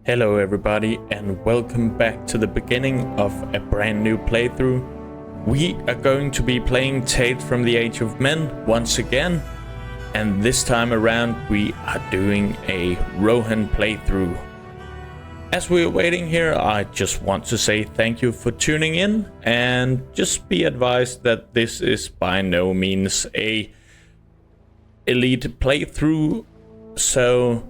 Hello everybody and welcome back to the beginning of a brand new playthrough. We are going to be playing Tales from the Age of Men once again, and this time around we are doing a Rohan playthrough. As we're waiting here, I just want to say thank you for tuning in, and just be advised that this is by no means a elite playthrough, so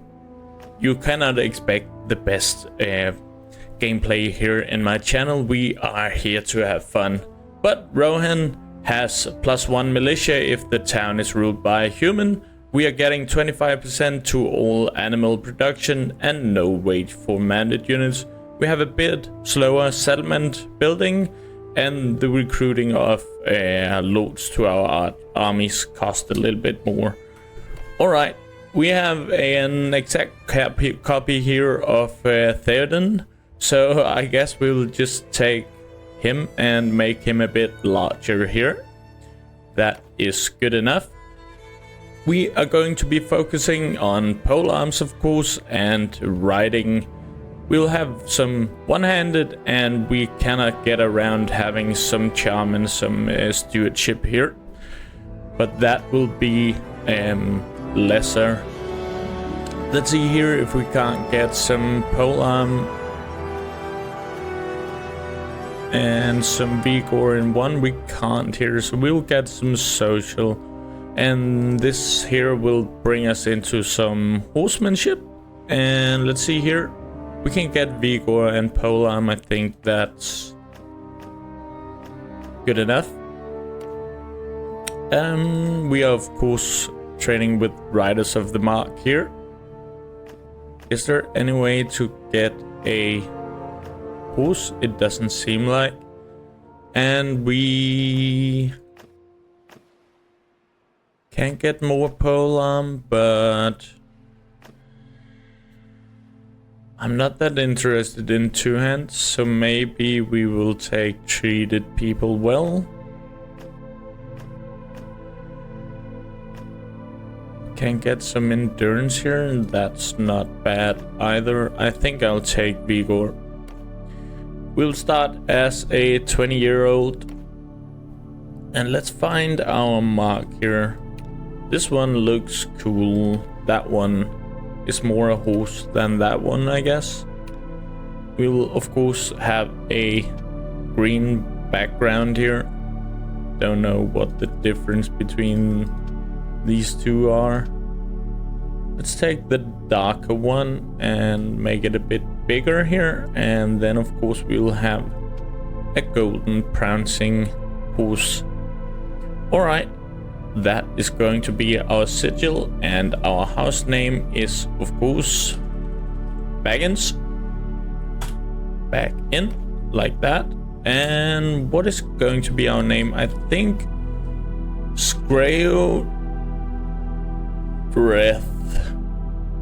you cannot expect the best gameplay here in my channel. We are here to have fun. But Rohan has +1 militia if the town is ruled by a human. We are getting 25% to all animal production and no wage for mounted units. We have a bit slower settlement building, and the recruiting of lords to our armies cost a little bit more. Alright. We have an exact copy here of Theoden, so I guess we'll just take him and make him a bit larger here. That is good enough. We are going to be focusing on polearms, of course, and riding. We'll have some one-handed, and we cannot get around having some charm and some stewardship here. But that will be lesser. Let's see here if we can't get some polearm and some vigor in one. We can't here, so we'll get some social, and this here will bring us into some horsemanship. And let's see here, we can get vigor and polearm. I think that's good enough. We are of course training with Riders of the Mark here. Is there any way to get a horse? It doesn't seem like. And we can't get more polearm, but I'm not that interested in two hands, so maybe we will take treated people well. Can get some endurance here, and that's not bad either. I think I'll take vigor. We'll start as a 20-year-old, and let's find our mark here. This one looks cool. That one is more a horse than that one, I guess. We will of course have a green background here. Don't know what the difference between these two are. Let's take the darker one and make it a bit bigger here, and then of course we will have a golden prancing horse. Alright, that is going to be our sigil, and our house name is of course Baggins. Back in, like that. And what is going to be our name? I think Screodreth.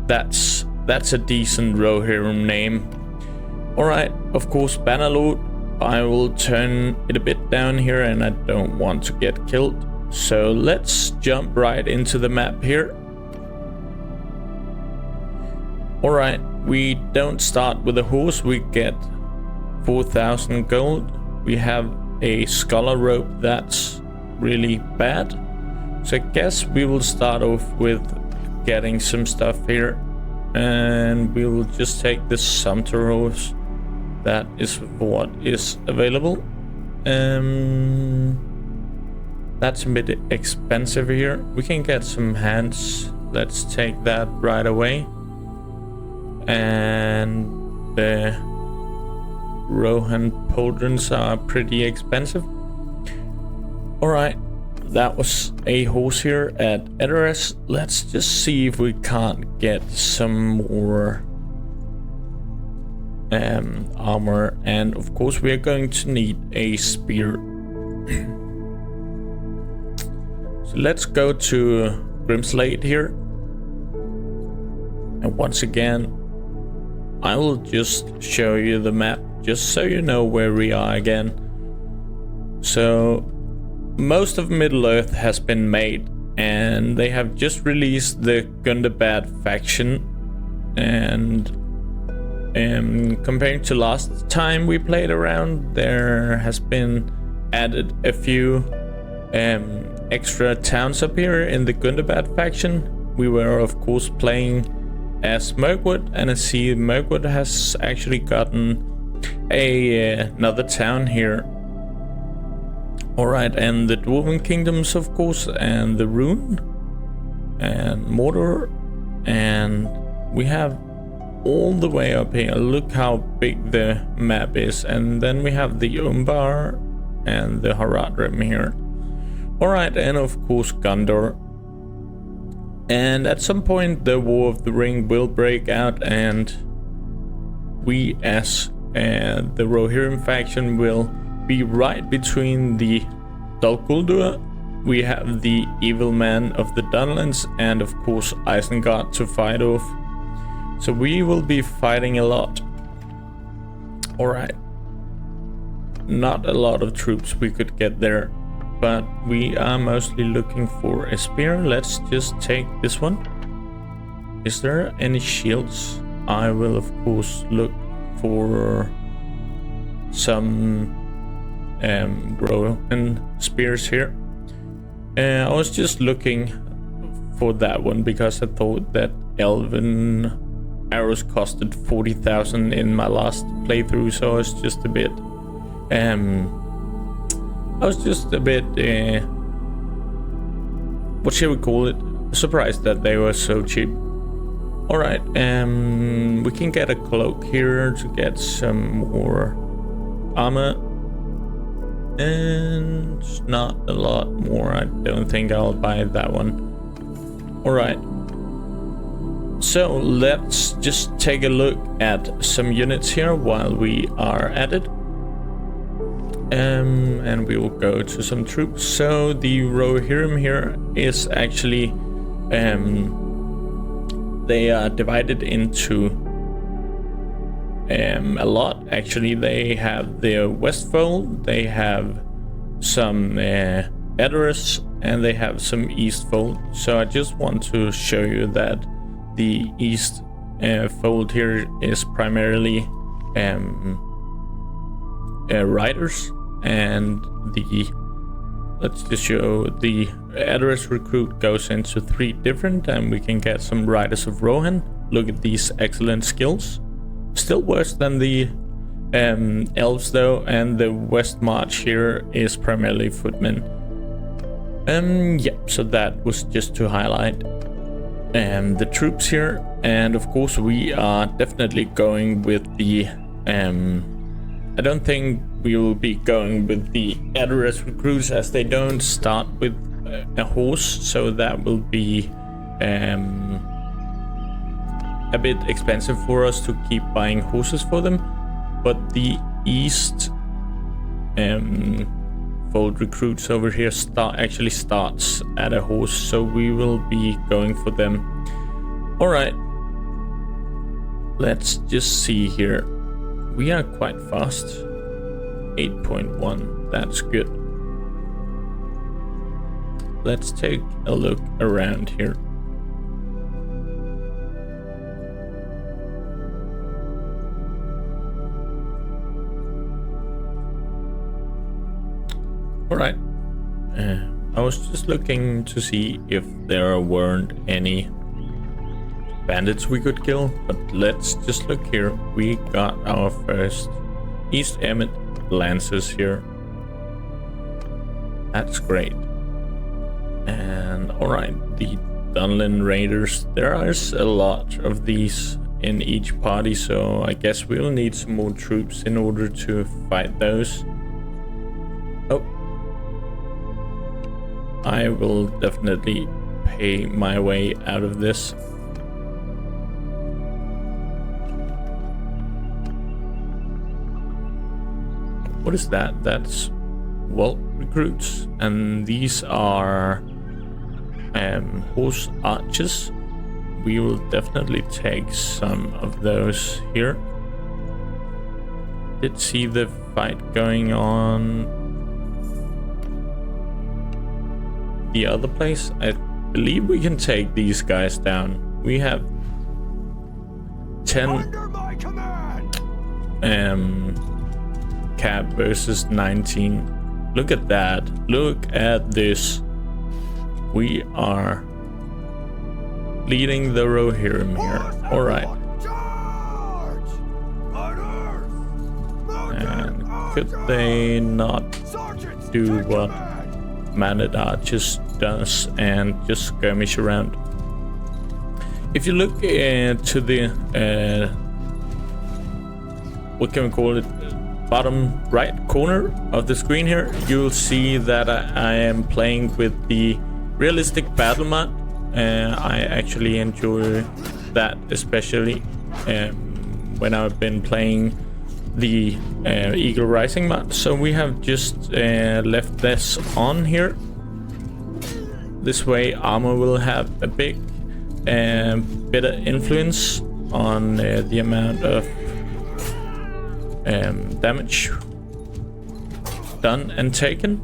That's a decent Rohirrim name. Alright, of course Bannerlord. I will turn it a bit down here, and I don't want to get killed. So let's jump right into the map here. Alright, we don't start with a horse. We get 4,000 gold. We have a scholar rope. That's really bad. So I guess we will start off with getting some stuff here, and we will just take the sumpter horse. That is what is available. That's a bit expensive here. We can get some hands. Let's take that right away. And the Rohan pauldrons are pretty expensive. Alright. That was a horse here at Edoras. Let's just see if we can't get some more armor, and of course we are going to need a spear. So let's go to Grimslade here, and once again I will just show you the map just so you know where we are again. So most of Middle-earth has been made, and they have just released the Gundabad faction, and Compared to last time we played around, there has been added a few extra towns up here in the Gondorian faction. We were of course playing as Mirkwood, and I see Mirkwood has actually gotten another town here. Alright, and the Dwarven Kingdoms of course, and the Rune, and Mordor, and we have all the way up here. Look how big the map is, and then we have the Umbar and the Horhadrim here. Alright, and of course Gondor. And at some point the War of the Ring will break out, and we as the Rohirrim faction will be right between the Dol Guldur. We have the evil man of the Dunlands, and of course Eisenard to fight off. So we will be fighting a lot. Alright. Not a lot of troops we could get there, but we are mostly looking for a spear. Let's just take this one. Is there any shields? I will of course look for some Rohan spears here. I was just looking for that one because I thought that elven arrows costed 40,000 in my last playthrough, so I was just a bit what shall we call it, surprised that they were so cheap. Alright, we can get a cloak here to get some more armor, and not a lot more. I don't think I'll buy that one. Alright, so let's just take a look at some units here while we are at it. And we will go to some troops. So the Rohirrim here is actually they are divided into a lot. Actually, they have their Westfold, they have some Edoras, and they have some Eastfold. So I just want to show you that the East fold here is primarily riders, and let's just show the Edoras recruit goes into 3 different, and we can get some riders of Rohan. Look at these excellent skills. Still worse than the elves though, and the West March here is primarily footmen. Yeah, so that was just to highlight the troops here. And of course we are definitely going with the I don't think we will be going with the Edoras recruits, as they don't start with a horse, so that will be a bit expensive for us to keep buying horses for them. But the East fold recruits over here actually starts at a horse, so we will be going for them. Alright, let's just see here. We are quite fast. 8.1, that's good. Let's take a look around here. Alright, I was just looking to see if there weren't any bandits we could kill, but let's just look here. We got our first East Emmett Lancers here. That's great. And alright, the Dunland Raiders. There is a lot of these in each party, so I guess we'll need some more troops in order to fight those. Oh, I will definitely pay my way out of this. What is that? That's, well, recruits, and these are horse archers. We will definitely take some of those here. Did see the fight going on the other place. I believe we can take these guys down. We have 10 cap versus 19. Look at that. Look at this. We are leading the Rohirrim here. Alright. And could they not do what Man-at-Arch just does and just skirmish around? If you look to the what can we call it, bottom right corner of the screen here, you'll see that I am playing with the realistic battle mod. I actually enjoy that, especially when I've been playing the Eagle Rising mod. So we have just left this on here. This way armor will have a big better influence on the amount of damage done and taken.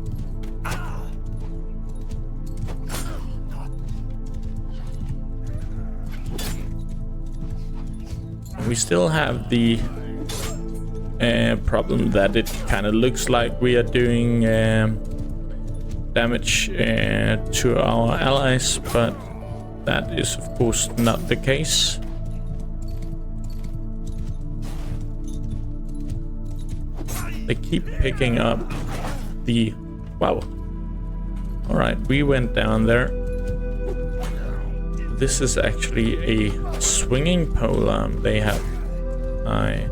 We still have the problem that it kind of looks like we are doing damage to our allies, but that is of course not the case. They keep picking up the... Wow. Alright, we went down there. This is actually a swinging polearm they have. I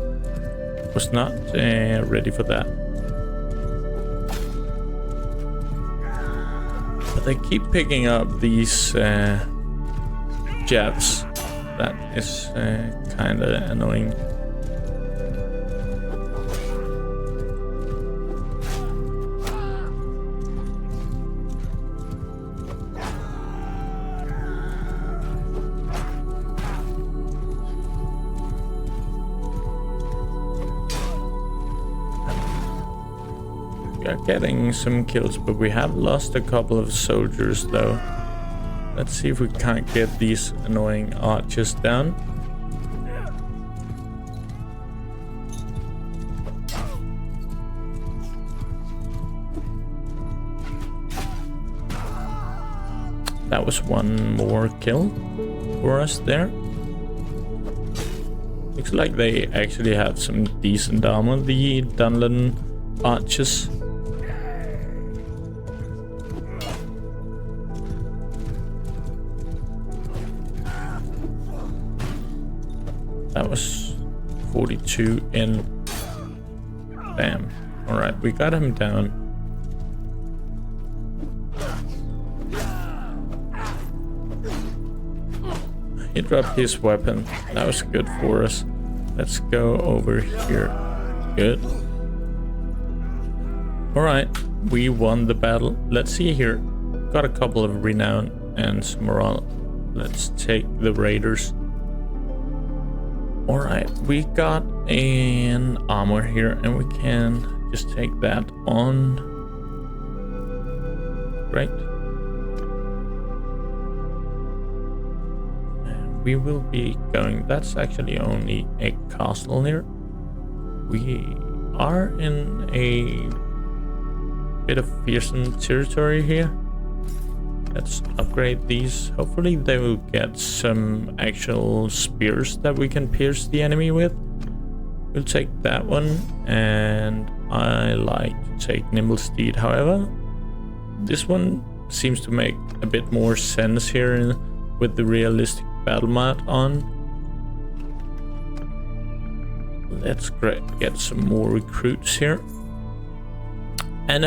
was not ready for that. But they keep picking up these jabs. That is kind of annoying. We are getting some kills, but we have lost a couple of soldiers though. Let's see if we can't get these annoying archers down. That was one more kill for us there. Looks like they actually have some decent armor, the Dunland archers. That was 42 in. Bam. Alright, we got him down. He dropped his weapon. That was good for us. Let's go over here. Good. Alright, we won the battle. Let's see here. Got a couple of renown and some morale. Let's take the raiders. Alright, we got an armor here and we can just take that on. Great. And we will be going, that's actually only a castle here. We are in a bit of fearsome territory here. Let's upgrade these. Hopefully they will get some actual spears that we can pierce the enemy with. We'll take that one, and I like to take Nimble Steed. However, this one seems to make a bit more sense here with the realistic battle mod on. Let's get some more recruits here. And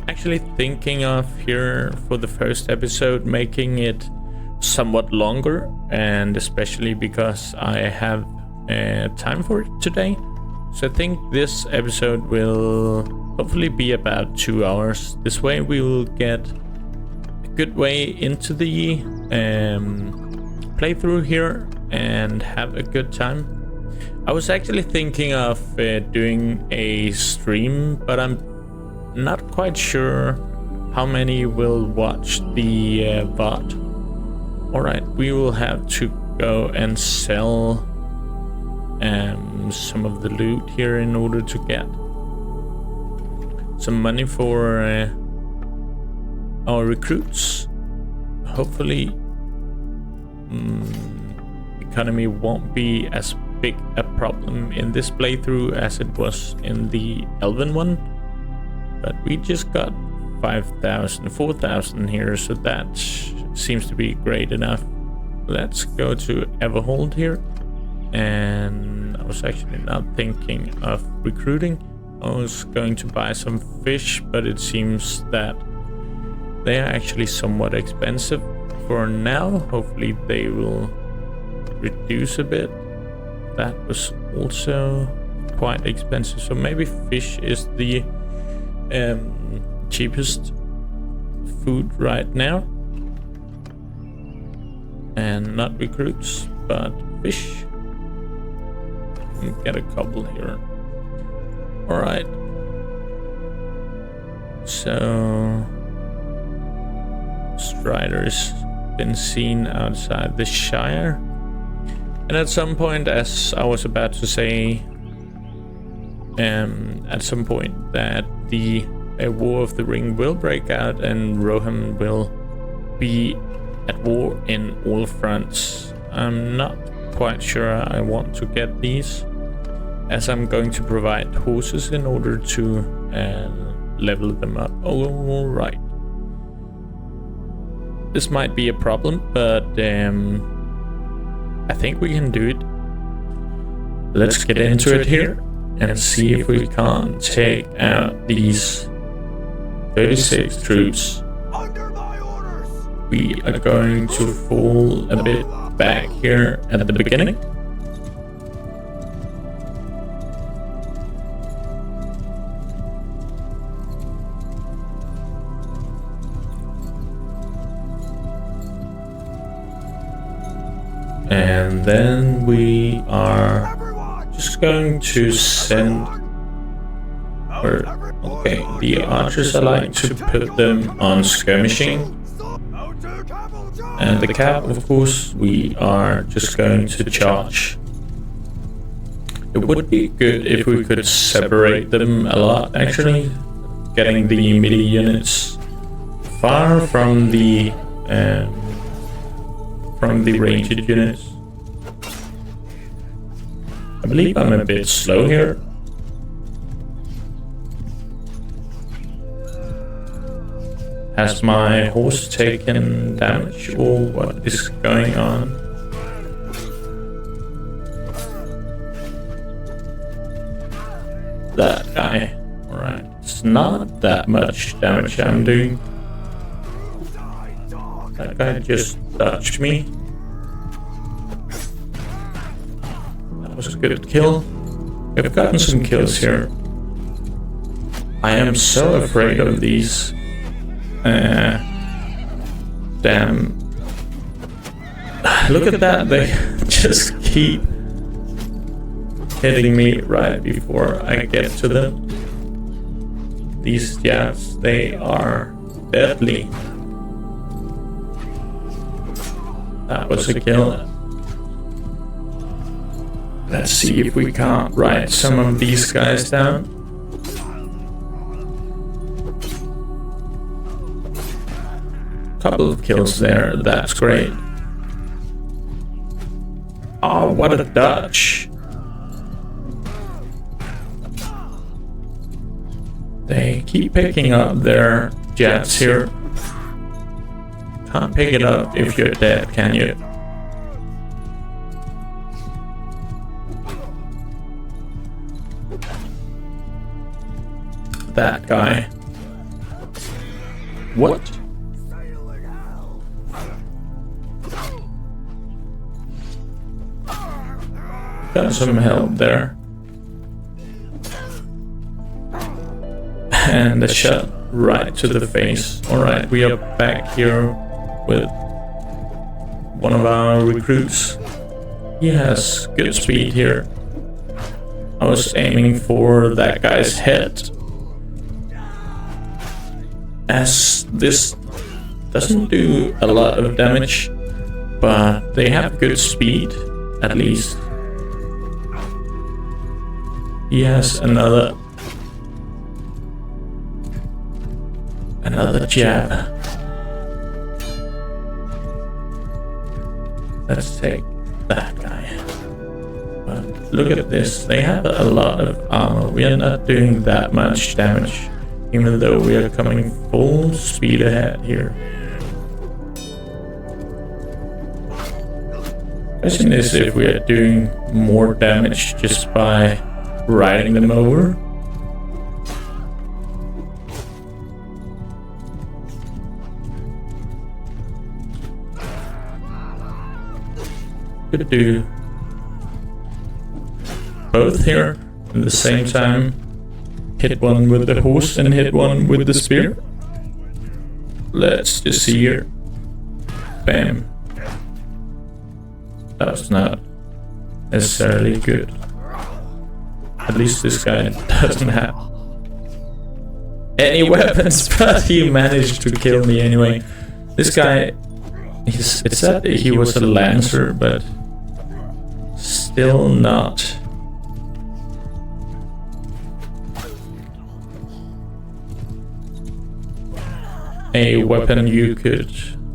actually thinking of here for the first episode making it somewhat longer, and especially because I have time for it today. So I think this episode will hopefully be about 2 hours. This way we will get a good way into the playthrough here and have a good time. I was actually thinking of doing a stream, but I'm not quite sure how many will watch the VOD. Alright, we will have to go and sell consume some of the loot here in order to get some money for our recruits. Hopefully economy won't be as big a problem in this playthrough as it was in the Elven one, but we just got 4,000 here, so that seems to be great enough. Let's go to Everhold here, and I was actually not thinking of recruiting. I was going to buy some fish, but it seems that they are actually somewhat expensive for now. Hopefully they will reduce a bit. That was also quite expensive, so maybe fish is the cheapest food right now, and not recruits but fish. Get a couple here. All right, so Strider's been seen outside the Shire, and at some point, as I was about to say, at some point that the War of the Ring will break out and Rohan will be at war in all fronts. I'm not quite sure I want to get these, as I'm going to provide horses in order to level them up. All right. This might be a problem, but I think we can do it. Let's get into it here and see if we can't take out these 36 troops. Under my orders. We are going to fall a bit back here at the beginning. And then we are just going to send, okay, the archers, I like to put them on skirmishing. And the cap, of course, we are just going to charge. It would be good if we could separate them a lot, actually. Getting the melee units far from the ranged units. I believe I'm a bit slow here. Has my horse taken damage, or what is going on? That guy. Alright, it's not that much damage I'm doing. That guy just dodged me. That was a good kill. We've gotten some kills here. I am so afraid of these. Damn. Look at that, they just keep hitting me right before I get to them. These jabs, they are deadly. That was a kill. Let's see if we can't ride some of these guys down. Couple of kills there, that's great. Oh, what a dodge. They keep picking up their jets here. Can't pick it up if you're dead, can you? That guy. What? Got some help there. And a shot right to the face. Alright, we are back here with one of our recruits. He has good speed here. I was aiming for that guy's head, as this doesn't do a lot of damage, but they have good speed, at least. He has another jab. Let's take that guy. But look at this, they have a lot of armor. We are not doing that much damage, even though we are coming full speed ahead here. Question is if we are doing more damage just by riding them over. Could do both here at the same time. Hit one with the horse and hit one with the spear. Let's just see here. Bam. That was not necessarily good. At least this guy doesn't have any weapons, but he managed to kill me anyway. This guy, it said he was a lancer, but still not. A weapon you could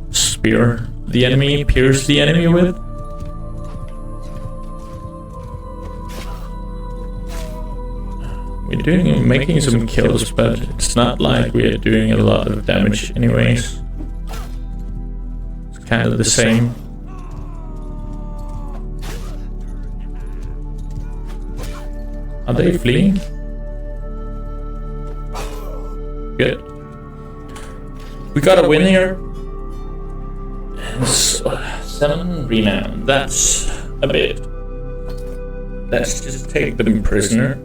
spear the enemy, pierce the enemy with. We're making some kills, but it's not like we are doing a lot of damage anyways. It's kind of the same. Are they fleeing? Good. We got a win here. And 7 renown. That's a bit. Let's just take them prisoner.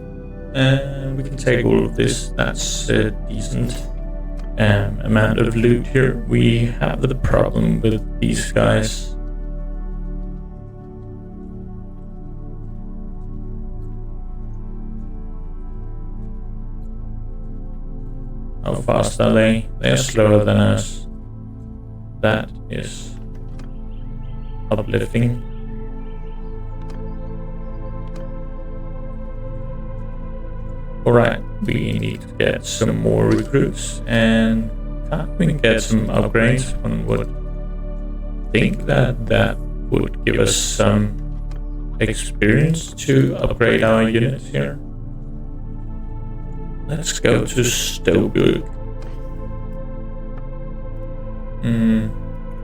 We can take all of this. That's a decent amount of loot here. We have the problem with these guys. How fast are they? They are slower than us. That is uplifting. Alright, we need to get some more recruits, and can't we get some upgrades? One would think that would give us some experience to upgrade our units here. Let's go to Stobuk.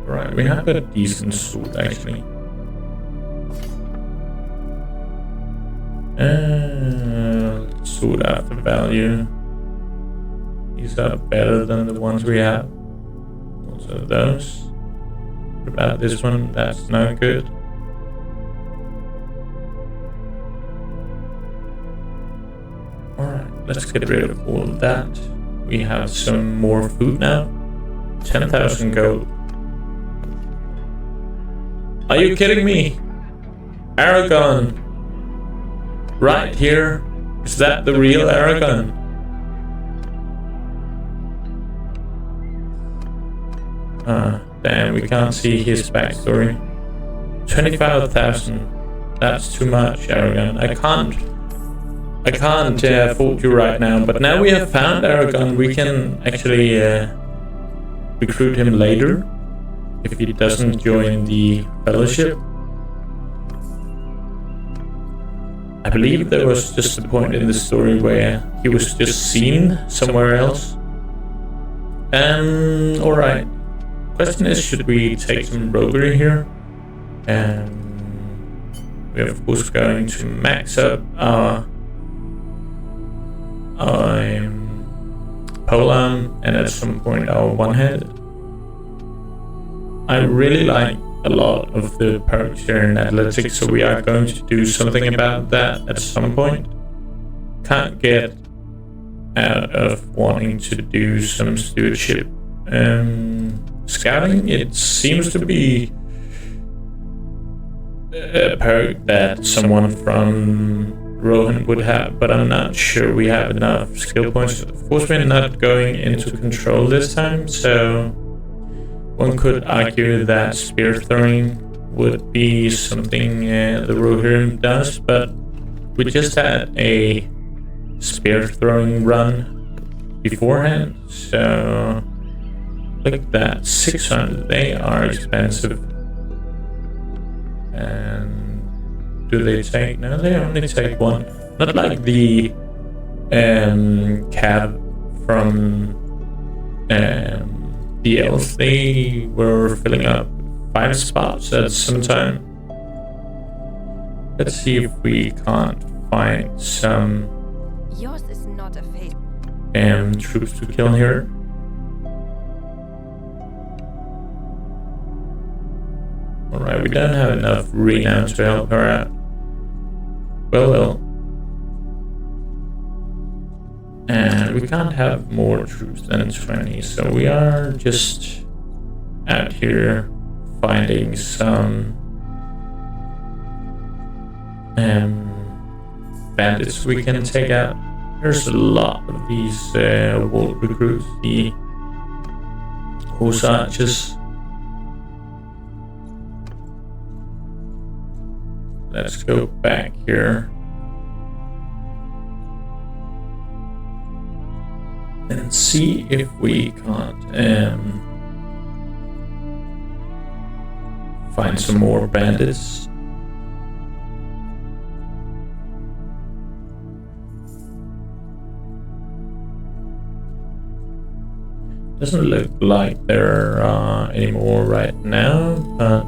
Right, we have a decent sword actually. Sword after value. These are better than the ones we have. Also those. What about this one? That's not good. Alright, let's get rid of all of that. We have some more food now. 10,000 gold. Are you kidding me? Aragorn. Right here. Is that the real Aragorn? Damn, we can't see his backstory. 25,000. That's too much, Aragorn. I can't afford you right now, but now we have found Aragorn, we can actually recruit him later if he doesn't join the fellowship. I believe there was just a point in the story where he was just seen somewhere else. Alright. Question is, should we take some roguery here? We're of course going to max up our polearm and at some point our one-handed. I really like a lot of the perks here in athletics, so we are going to do something about that at some point. Can't get out of wanting to do some stewardship. Scouting, it seems to be a perk that someone from Rohan would have, but I'm not sure we have enough skill points. Of course, we're not going into control this time, so one could argue that spear throwing would be something the Rohirrim does, but we just had a spear throwing run beforehand. So look at that, 600. They are expensive. And do they take? No, they only take one. Not like the cav from the elves. They were filling up 5 spots at some time. Let's see if we can't find some Yours is not a fate. troops to kill here. Alright, we don't have enough renown to help her out. Well. And we can't have more troops than 20, so we are just out here finding some bandits we can take out. There's a lot of these wolf recruits, the horse archers. Let's go back here and see if we can't find some more bandits. Doesn't look like there are any more right now, but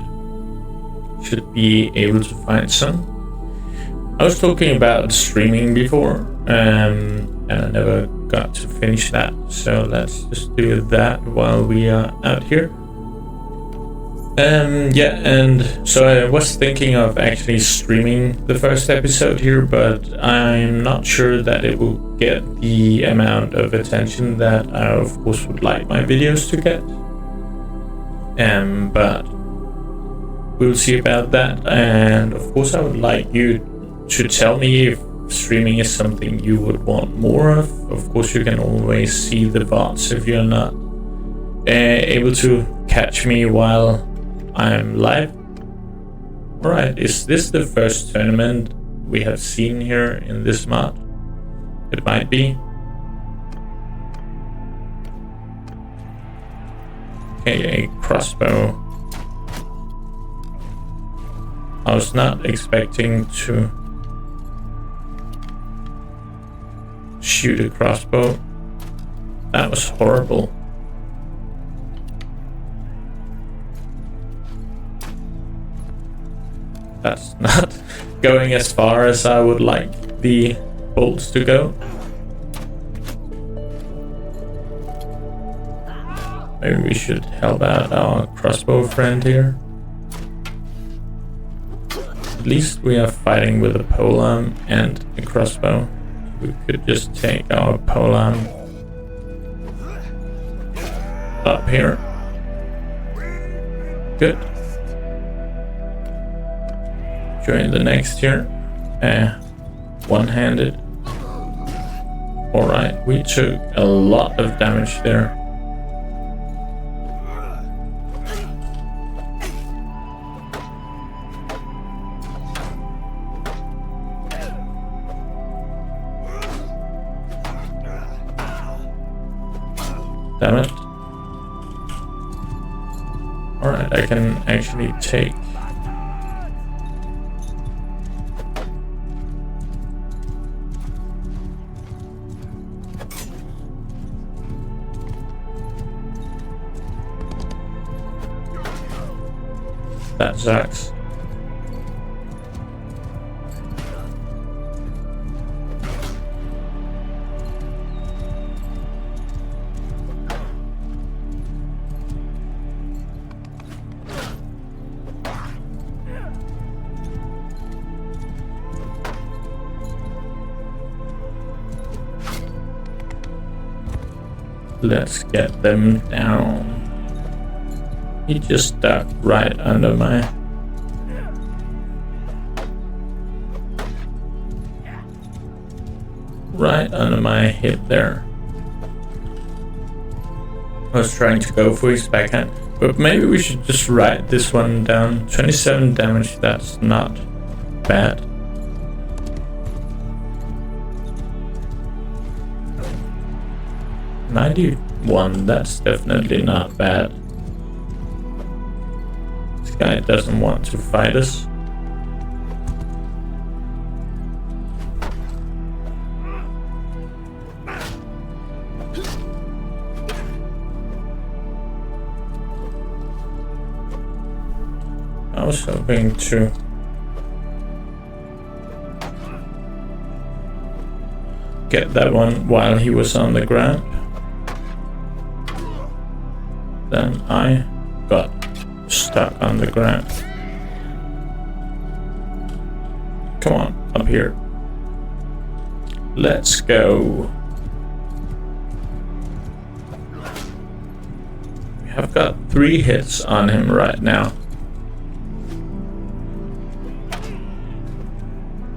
should be able to find some. I was talking about streaming before, and I never got to finish that, so let's just do that while we are out here. Yeah, and so I was thinking of actually streaming the first episode here, but I'm not sure that it will get the amount of attention that I of course would like my videos to get. But we'll see about that, and of course I would like you to tell me if streaming is something you would want more of. Of course you can always see the bots if you're not able to catch me while I'm live. Alright, is this the first tournament we have seen here in this mod? It might be. Okay, a crossbow. I was not expecting to shoot a crossbow. That was horrible. That's not going as far as I would like the bolts to go. Maybe we should help out our crossbow friend here. At least we are fighting with a polearm and a crossbow. We could just take our polearm up here. Good. Join the next here. One-handed. Alright, we took a lot of damage there. Damn it. Alright, I can actually take that sucks. Let's get them down. He just stuck right under my... right under my hip there. I was trying to go for his backhand, but maybe we should just write this one down. 27 damage, that's not bad. 91, that's definitely not bad. This guy doesn't want to fight us. I was hoping to get that one while he was on the ground. Then I got stuck on the ground. Come on, up here. Let's go. We have got 3 hits on him right now.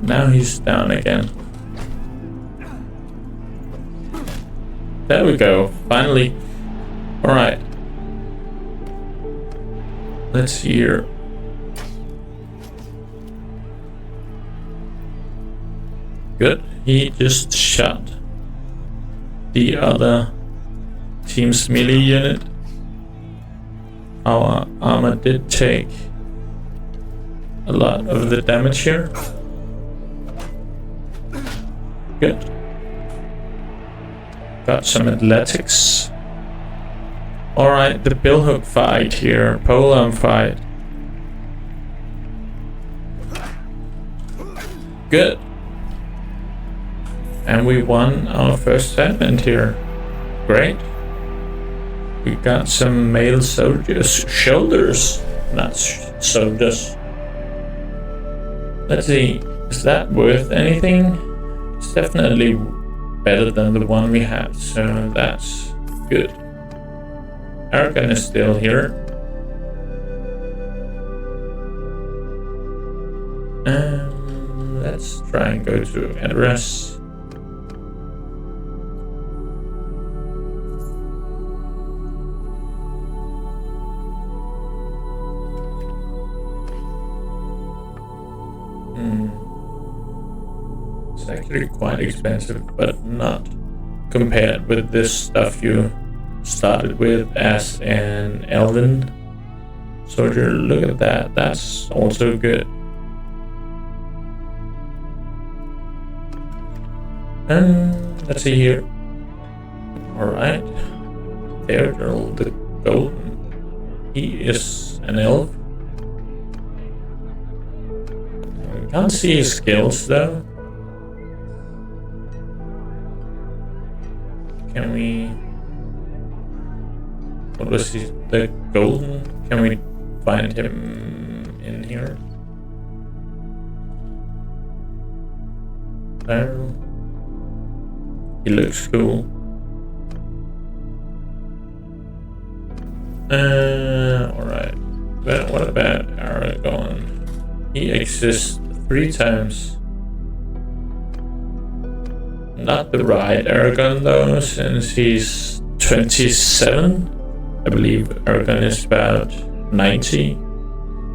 Now he's down again. There we go, finally. Alright. Let's see here. Good, he just shot the other team's melee unit. Our armor did take a lot of the damage here. Good. Got some athletics. Alright, the billhook fight here, polearm fight. Good. And we won our first segment here. Great. We got some male soldiers' shoulders, not soldiers. Let's see, is that worth anything? It's definitely better than the one we had, so that's good. Aragorn is still here. Let's try and go to address. It's actually quite expensive, but not compared with this stuff you started with as an elven soldier. Look at that, that's also good. And let's see here. Alright. Theodore the Golden. He is an elf. We can't see his skills though. Can we... What was he? The Golden? Can we find him in here? There. He looks cool. Alright. But what about Aragorn? He exists 3 times. Not the right Aragorn though, since he's 27. I believe Aragorn is about 90.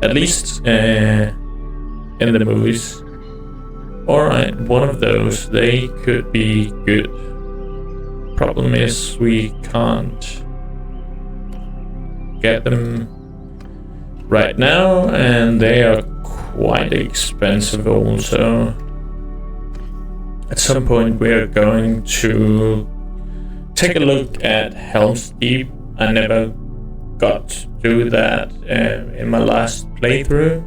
At least in the movies. Alright, one of those, they could be good. Problem is we can't get them right now, and they are quite expensive also. At some point we're going to take a look at Helm's Deep. I never got to do that in my last playthrough.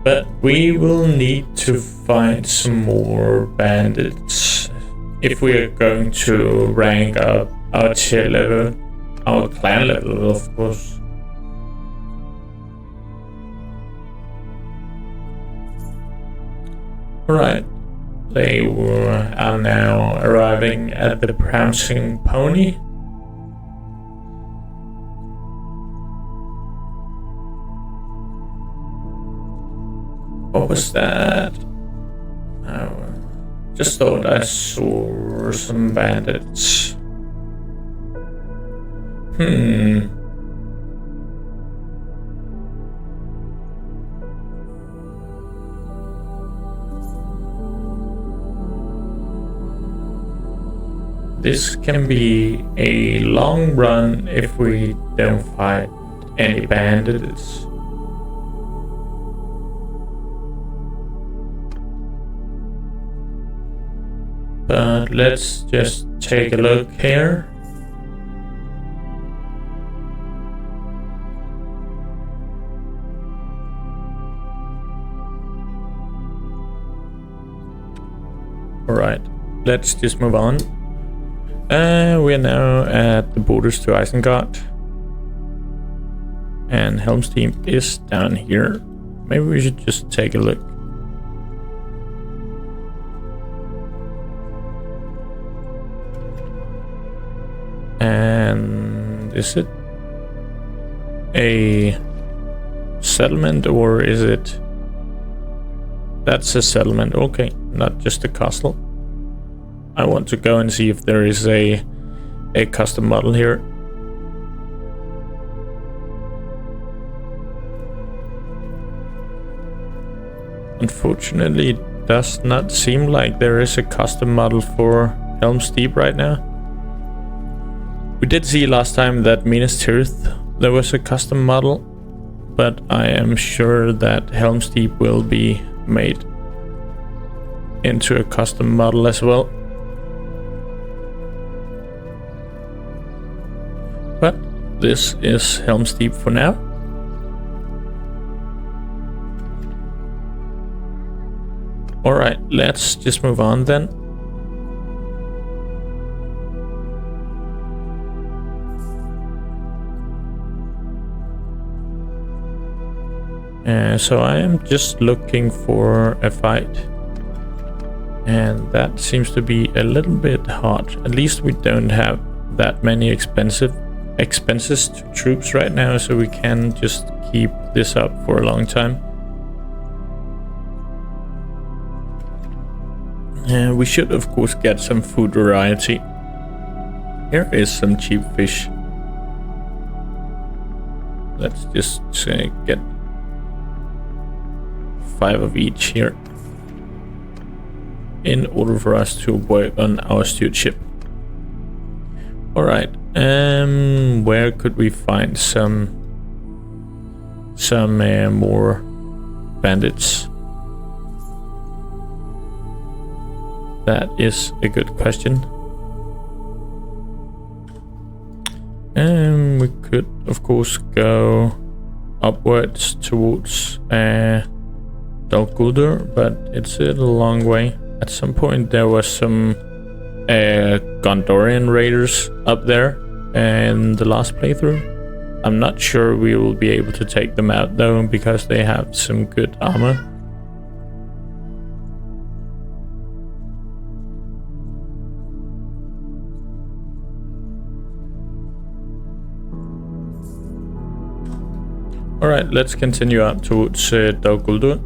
But we will need to find some more bandits if we are going to rank up our tier level, our clan level, of course. Alright, they are now arriving at the Prancing Pony. What was that? Oh, just thought I saw some bandits. this can be a long run if we don't fight any bandits. But let's just take a look here. Alright, let's just move on. We are now at the borders to Eisenard. And Helm's team is down here. Maybe we should just take a look. And is it a settlement or is it... That's a settlement, okay, not just a castle. I want to go and see if there is a custom model here. Unfortunately, it does not seem like there is a custom model for Helm's Deep right now. We did see last time that Minas Tirith there was a custom model, but I am sure that Helm's Deep will be made into a custom model as well. But this is Helm's Deep for now. Alright, let's just move on then. So I am just looking for a fight, and that seems to be a little bit hard. At least we don't have that many expenses to troops right now, so we can just keep this up for a long time. We should of course get some food variety. Here is some cheap fish. Let's just get 5 of each here in order for us to work on our stewardship. Alright, where could we find some more bandits? That is a good question. We could of course go upwards towards Dol Guldur, but it's a long way. At some point there was some Gondorian raiders up there in the last playthrough. I'm not sure we will be able to take them out though, because they have some good armor. Alright, let's continue up towards Dol Guldur.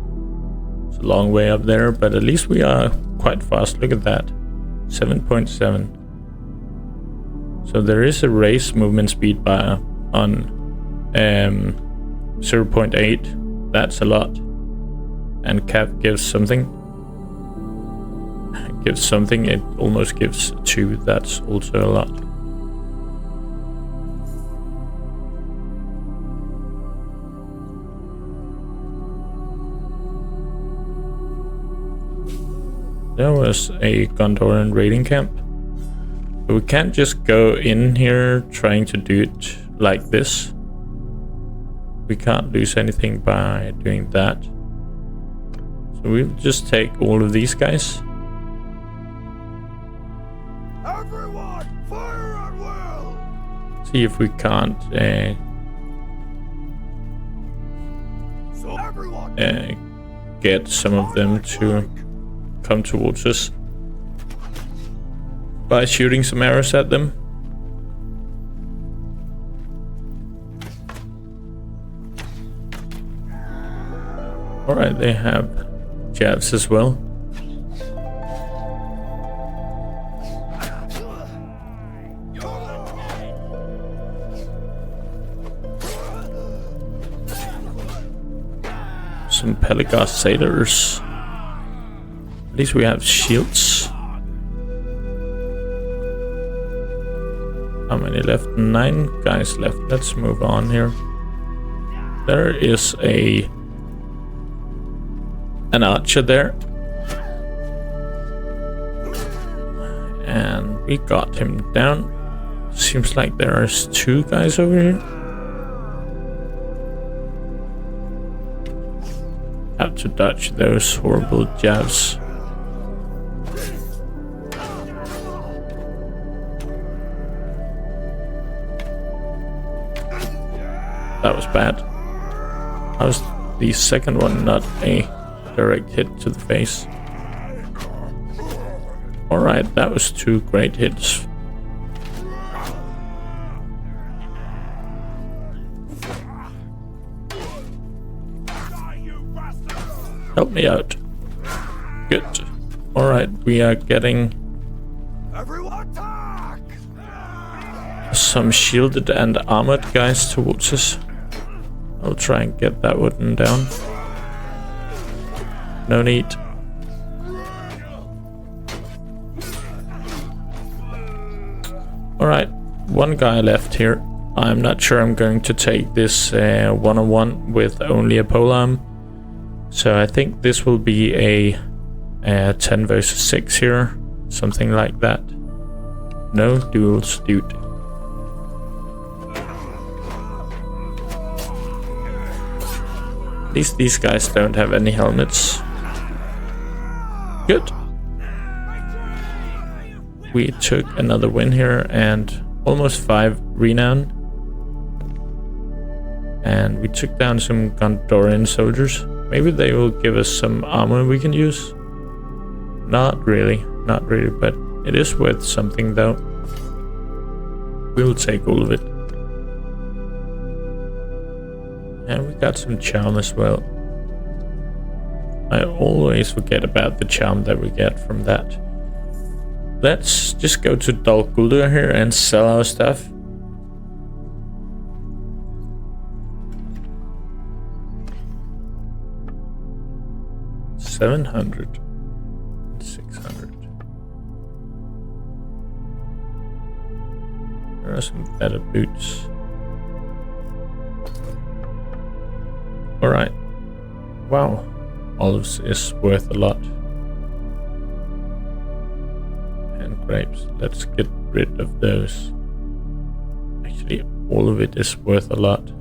It's a long way up there, but at least we are quite fast. Look at that. 7.7. So there is a race movement speed bar on 0.8. That's a lot. And Cav gives something. It almost gives 2. That's also a lot. There was a Gondorian raiding camp. But we can't just go in here trying to do it like this. We can't lose anything by doing that. So we'll just take all of these guys. Everyone, fire at will! See if we can't get some of them to come towards us by shooting some arrows at them. Alright, they have jabs as well. Some Peligast sailors. At least we have shields. How many left? 9 guys left. Let's move on here. There is an archer there. And we got him down. Seems like there are 2 guys over here. Have to dodge those horrible jabs. That was bad. How was the second one not a direct hit to the face? Alright, that was 2 great hits. Help me out. Good. Alright, we are getting some shielded and armored guys towards us. I'll try and get that one down. No need. Alright, 1 guy left here. I'm not sure I'm going to take this one-on-one with only a polearm. So I think this will be a 10 versus 6 here. Something like that. No duels, dude. At least these guys don't have any helmets. Good. We took another win here and almost 5 renown. And we took down some Gondorian soldiers. Maybe they will give us some armor we can use. Not really, but it is worth something though. We'll take all of it. And we got some charm as well. I always forget about the charm that we get from that. Let's just go to Dol Guldur here and sell our stuff. $700 and $600. There are some better boots. Alright. Wow. Olives is worth a lot. And grapes. Let's get rid of those. Actually, all of it is worth a lot.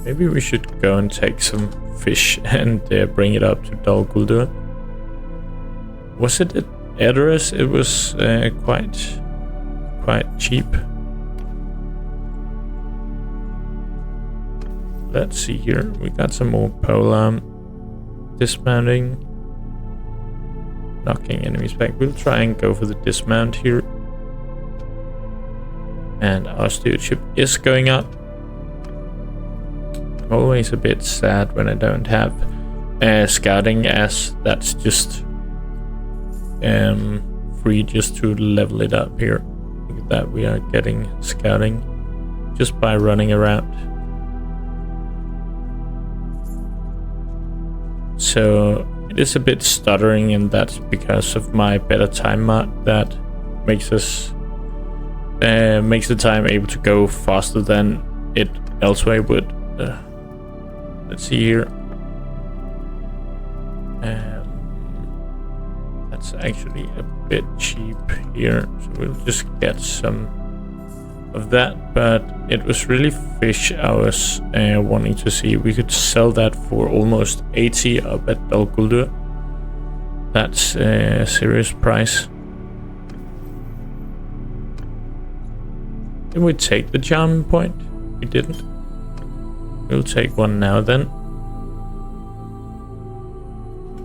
Maybe we should go and take some fish and bring it up to Dol Guldur. Was it at Edoras? It was quite cheap. Let's see here. We got some more polearm. Dismounting. Knocking enemies back. We'll try and go for the dismount here. And our stewardship is going up. Always a bit sad when I don't have scouting, as that's just free just to level it up here. Look at that, we are getting scouting just by running around. So it is a bit stuttering, and that's because of my better time mod that makes the time able to go faster than it elsewhere would. Let's see here. That's actually a bit cheap here, so we'll just get some of that. But it was really fish I was wanting to see. We could sell that for almost 80 up at Dol Guldur. That's a serious price. Did we take the charm point? We didn't. We'll take one now then.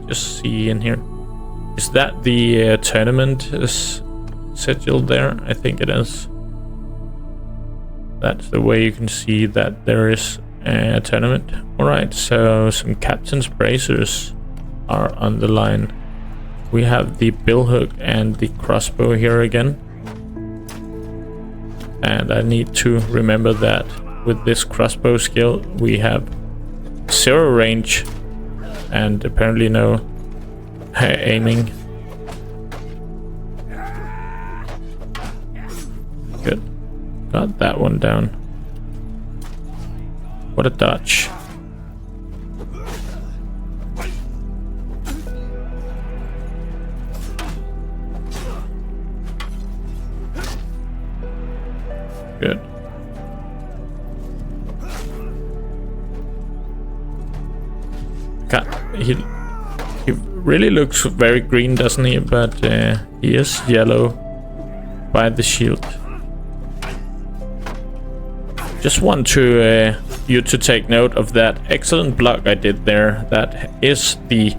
Just see in here. Is that the tournament is scheduled there? I think it is. That's the way you can see that there is a tournament. Alright, so some captain's bracers are on the line. We have the billhook and the crossbow here again. And I need to remember that with this crossbow skill we have 0 range and apparently no aiming. Got that one down. What a dodge. Good. He really looks very green, doesn't he? But he is yellow by the shield. Just want to you to take note of that excellent block I did there. That is the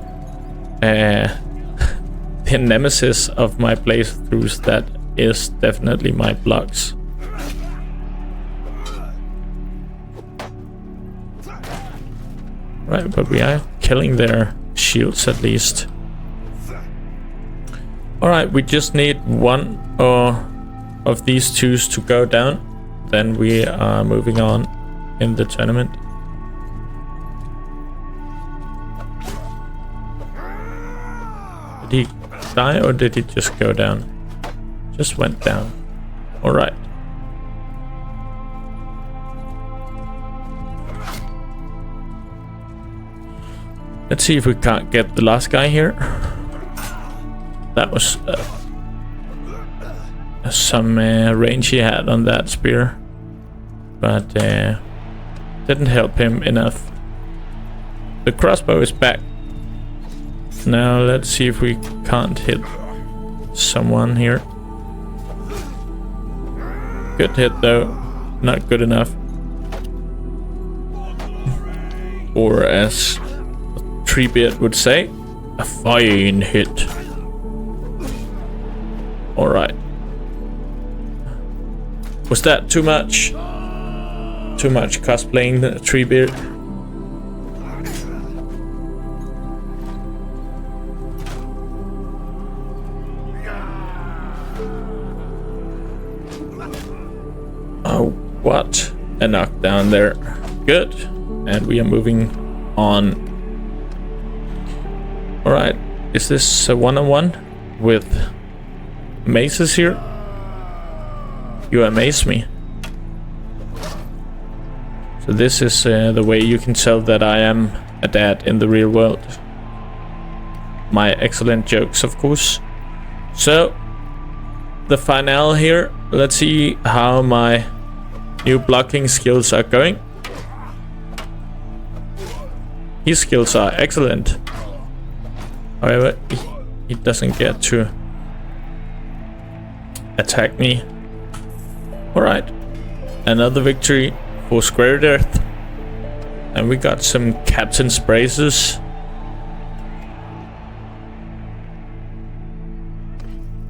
the nemesis of my playthroughs. That is definitely my blocks. Right, but we are killing their shields at least. Alright, we just need one of these twos to go down. Then we are moving on in the tournament. Did he die or did he just go down? Just went down. Alright. Let's see if we can't get the last guy here. That was some range he had on that spear, but didn't help him enough. The crossbow is back. Now let's see if we can't hit someone here. Good hit though, not good enough. Or as Treebeard would say, a fine hit. Alright. Was that too much? Too much cosplaying the Treebeard? Oh, what? A knockdown there. Good. And we are moving on. Alright, is this a one-on-one with maces here? You amaze me. So this is the way you can tell that I am a dad in the real world. My excellent jokes, of course. So, the finale here. Let's see how my new blocking skills are going. His skills are excellent. However, he doesn't get to attack me. Alright, another victory for Screodreath. And we got some captain's braces.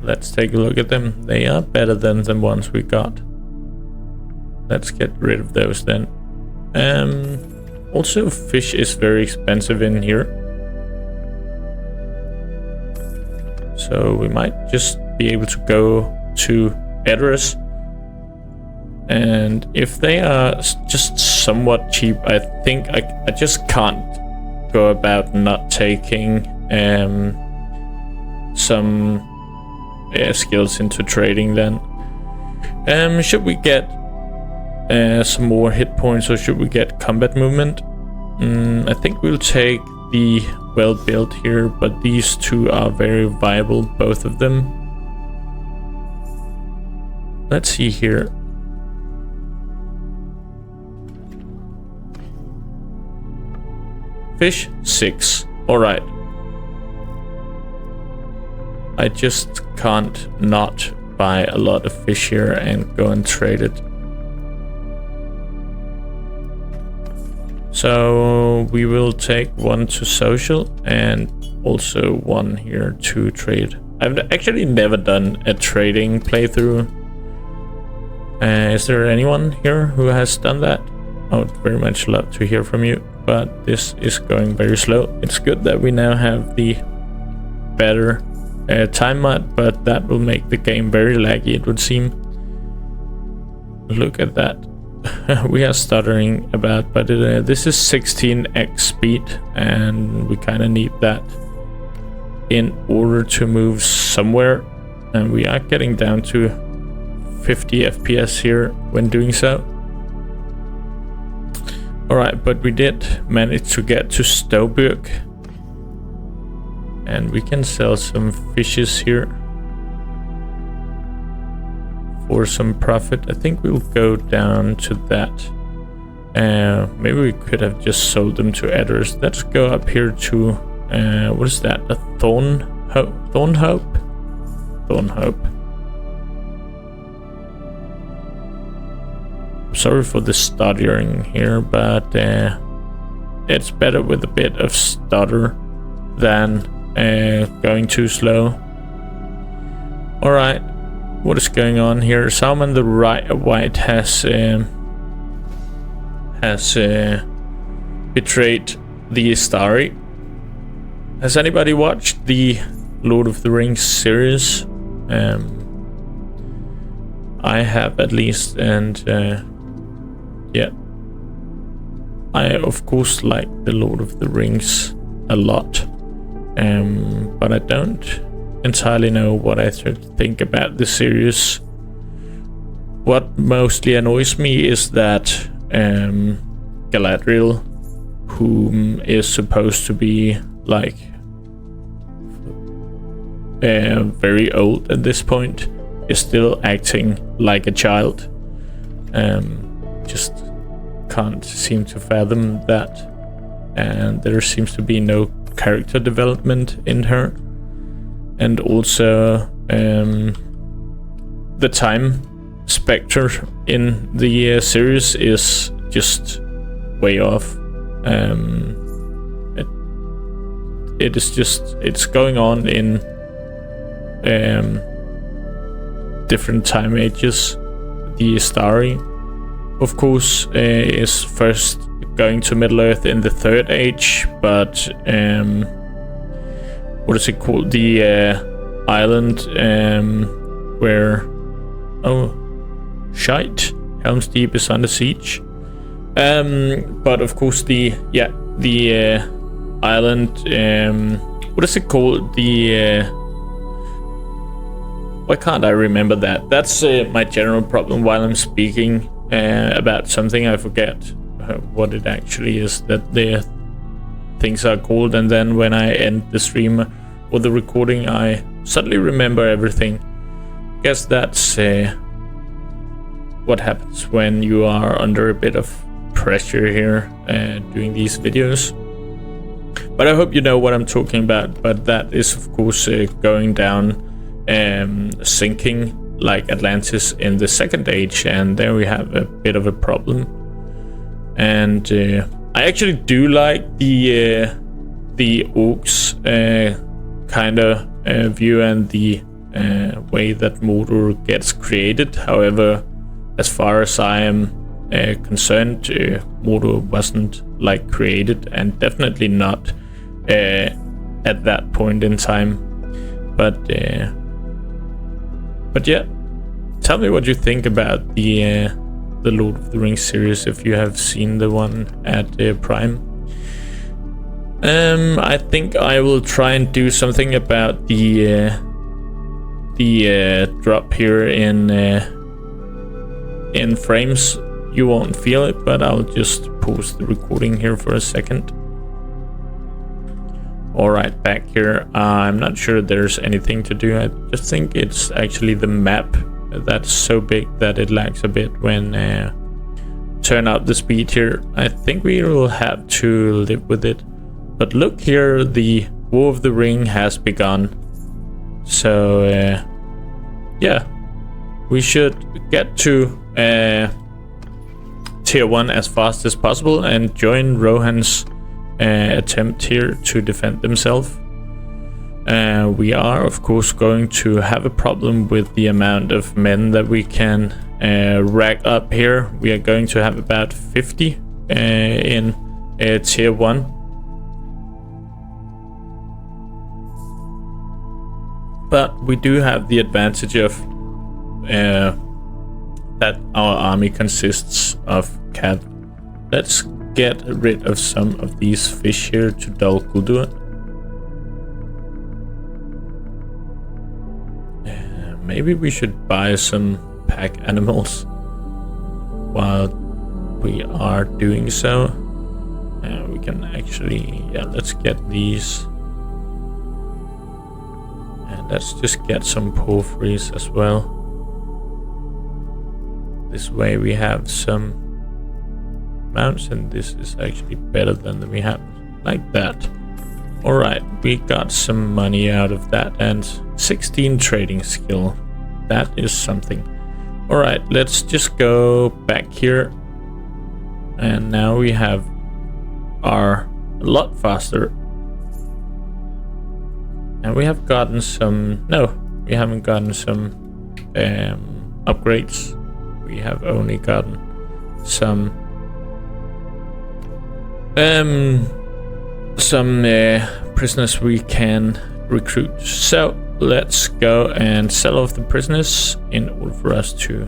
Let's take a look at them. They are better than the ones we got. Let's get rid of those then. Also, fish is very expensive in here. So we might just be able to go to Edoras. And if they are just somewhat cheap, I think I just can't go about not taking some skills into trading then. Should we get some more hit points or should we get combat movement? I think we'll take the well built here, but these two are very viable, both of them. Let's see here. Fish 6. Alright. I just can't not buy a lot of fish here and go and trade it. So we will take one to social and also one here to trade. I've actually never done a trading playthrough. Is there anyone here who has done that? I would very much love to hear from you, but this is going very slow. It's good that we now have the better time mod, but that will make the game very laggy, it would seem. Look at that. We are stuttering about, but this is 16x speed, and we kind of need that in order to move somewhere. And we are getting down to 50 FPS here when doing so. Alright, but we did manage to get to Stouburg. And we can sell some fishes here for some profit. I think we'll go down to that. Maybe we could have just sold them to Edders. Let's go up here to, what is that? A Thornhope? Thornhope. Sorry for the stuttering here, but it's better with a bit of stutter than going too slow. Alright, what is going on here? Sauron the White has betrayed the Istari. Has anybody watched the Lord of the Rings series? I have at least, and yeah, I of course like the Lord of the Rings a lot, but I don't entirely know what I should think about the series. What mostly annoys me is that Galadriel, whom is supposed to be like very old at this point, is still acting like a child. Just can't seem to fathom that, and there seems to be no character development in her, and also the time spectre in the series is just way off. It is just, it's going on in different time ages. The Istari, of course, is first going to Middle Earth in the Third Age, but what is it called? The island where Helm's Deep is under siege. But of course the island, what is it called? Why can't I remember that? That's my general problem while I'm speaking about something. I forget what it actually is that the things are called, and then when I end the stream or the recording, I suddenly remember everything. Guess that's what happens when you are under a bit of pressure here doing these videos. But I hope you know what I'm talking about. But that is of course going down, sinking like Atlantis in the Second Age, and there we have a bit of a problem. And I actually do like the orcs kind of view and the way that Mordor gets created. However, as far as I am concerned, Mordor wasn't like created, and definitely not at that point in time. But yeah, tell me what you think about the Lord of the Rings series if you have seen the one at Prime. I think I will try and do something about the drop here in frames. You won't feel it, but I'll just pause the recording here for a second. Alright, back here. I'm not sure there's anything to do. I just think it's actually the map that's so big that it lags a bit when turn up the speed here. I think we will have to live with it. But look here, the War of the Ring has begun. So yeah, we should get to tier 1 as fast as possible and join Rohan's attempt here to defend themselves. We are of course going to have a problem with the amount of men that we can rack up here. We are going to have about 50 in tier 1. But we do have the advantage of that our army consists of cav. Let's get rid of some of these fish here to Dol Guldur. Maybe we should buy some pack animals while we are doing so. And we can actually, yeah, let's get these. And let's just get some porphyries as well. This way we have some mounts, and this is actually better than we have, like that. Alright, we got some money out of that, and 16 trading skill. That is something. Alright, let's just go back here. And now we have our a lot faster. And we have gotten some, no, we haven't gotten some upgrades. We have only gotten some prisoners we can recruit. So let's go and sell off the prisoners in order for us to.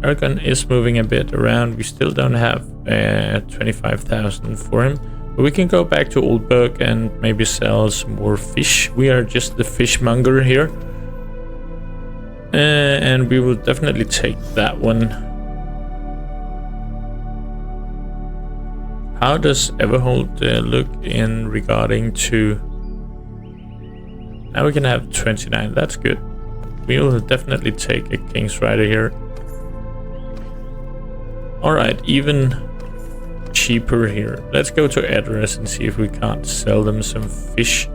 Aragorn is moving a bit around. We still don't have 25,000 for him, but we can go back to Oldburg and maybe sell some more fish. We are just the fishmonger here, and we will definitely take that one. How does Everhold look in regarding to? Now we can have 29. That's good. We will definitely take a King's Rider here. Alright, even cheaper here. Let's go to Address and see if we can't sell them some fish.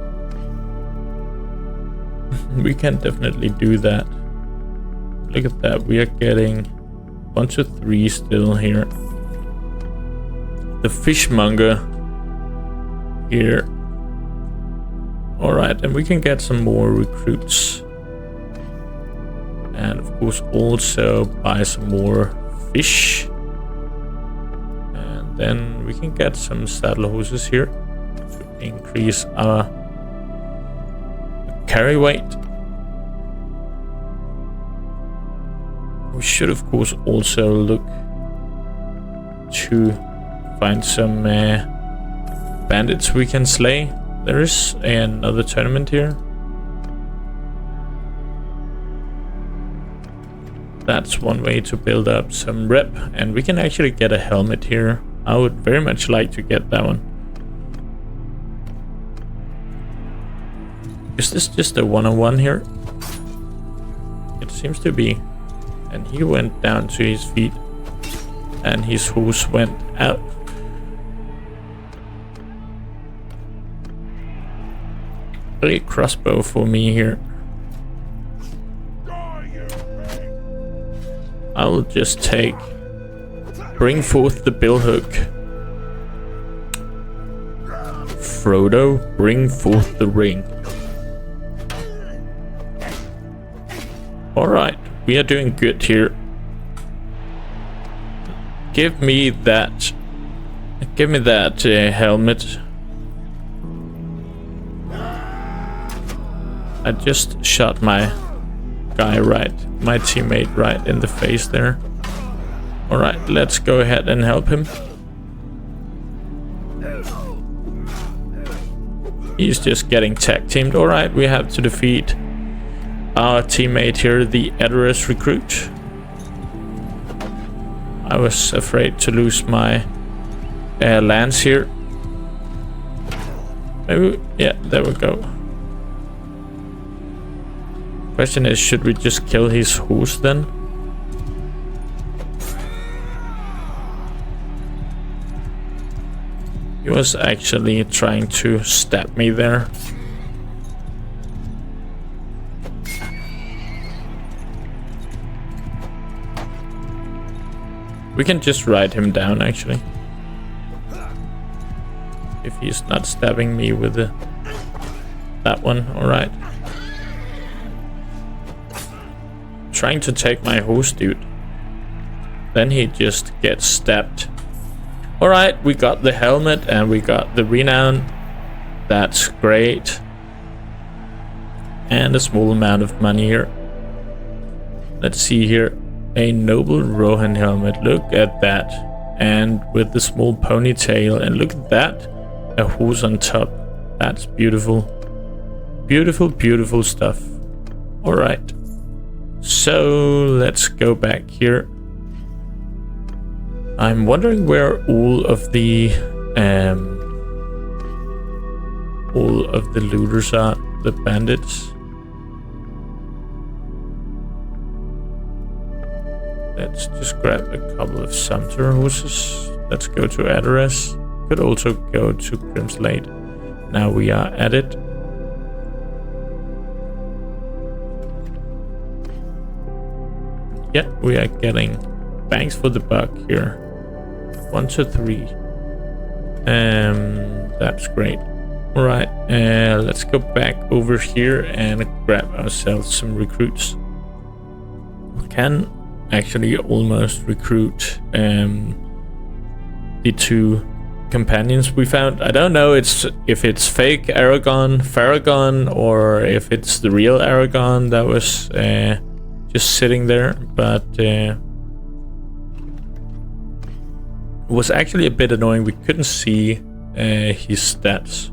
We can definitely do that. Look at that. We are getting 1 to 3 still here. The fishmonger here. Alright, and we can get some more recruits. And of course also buy some more fish. And then we can get some saddle horses here to increase our carry weight. We should of course also look to find some bandits we can slay. There is another tournament here. That's one way to build up some rep, and we can actually get a helmet here. I would very much like to get that one. Is this just a one-on-one here? It seems to be. And he went down to his feet, and his horse went out. A crossbow for me here. I will just take bring forth the billhook. Frodo, bring forth the ring. Alright, we are doing good here. Give me that helmet. I just shot my guy my teammate right in the face there. Alright, let's go ahead and help him. He's just getting tag teamed. Alright, we have to defeat our teammate here, the Edoras recruit. I was afraid to lose my lance here. Maybe, yeah, there we go. Question is, should we just kill his horse then? He was actually trying to stab me there. We can just ride him down actually. If he's not stabbing me with that one, alright. Trying to take my horse, dude. Then he just gets stabbed. Alright, we got the helmet and we got the renown. That's great. And a small amount of money here. Let's see here. A noble Rohan helmet. Look at that. And with the small ponytail. And look at that. A horse on top. That's beautiful. Beautiful, beautiful stuff. Alright. So let's go back here. I'm wondering where all of the looters are, the bandits. Let's just grab a couple of Sumpter horses. Let's go to Adres. Could also go to Grimslade. Now we are at it. Yeah, we are getting bangs for the buck here. 1 to 3. That's great. Alright, let's go back over here and grab ourselves some recruits. We can actually almost recruit the 2 companions we found. I don't know if it's fake Faragon, or if it's the real Aragorn that was just sitting there, but it was actually a bit annoying. We couldn't see his stats.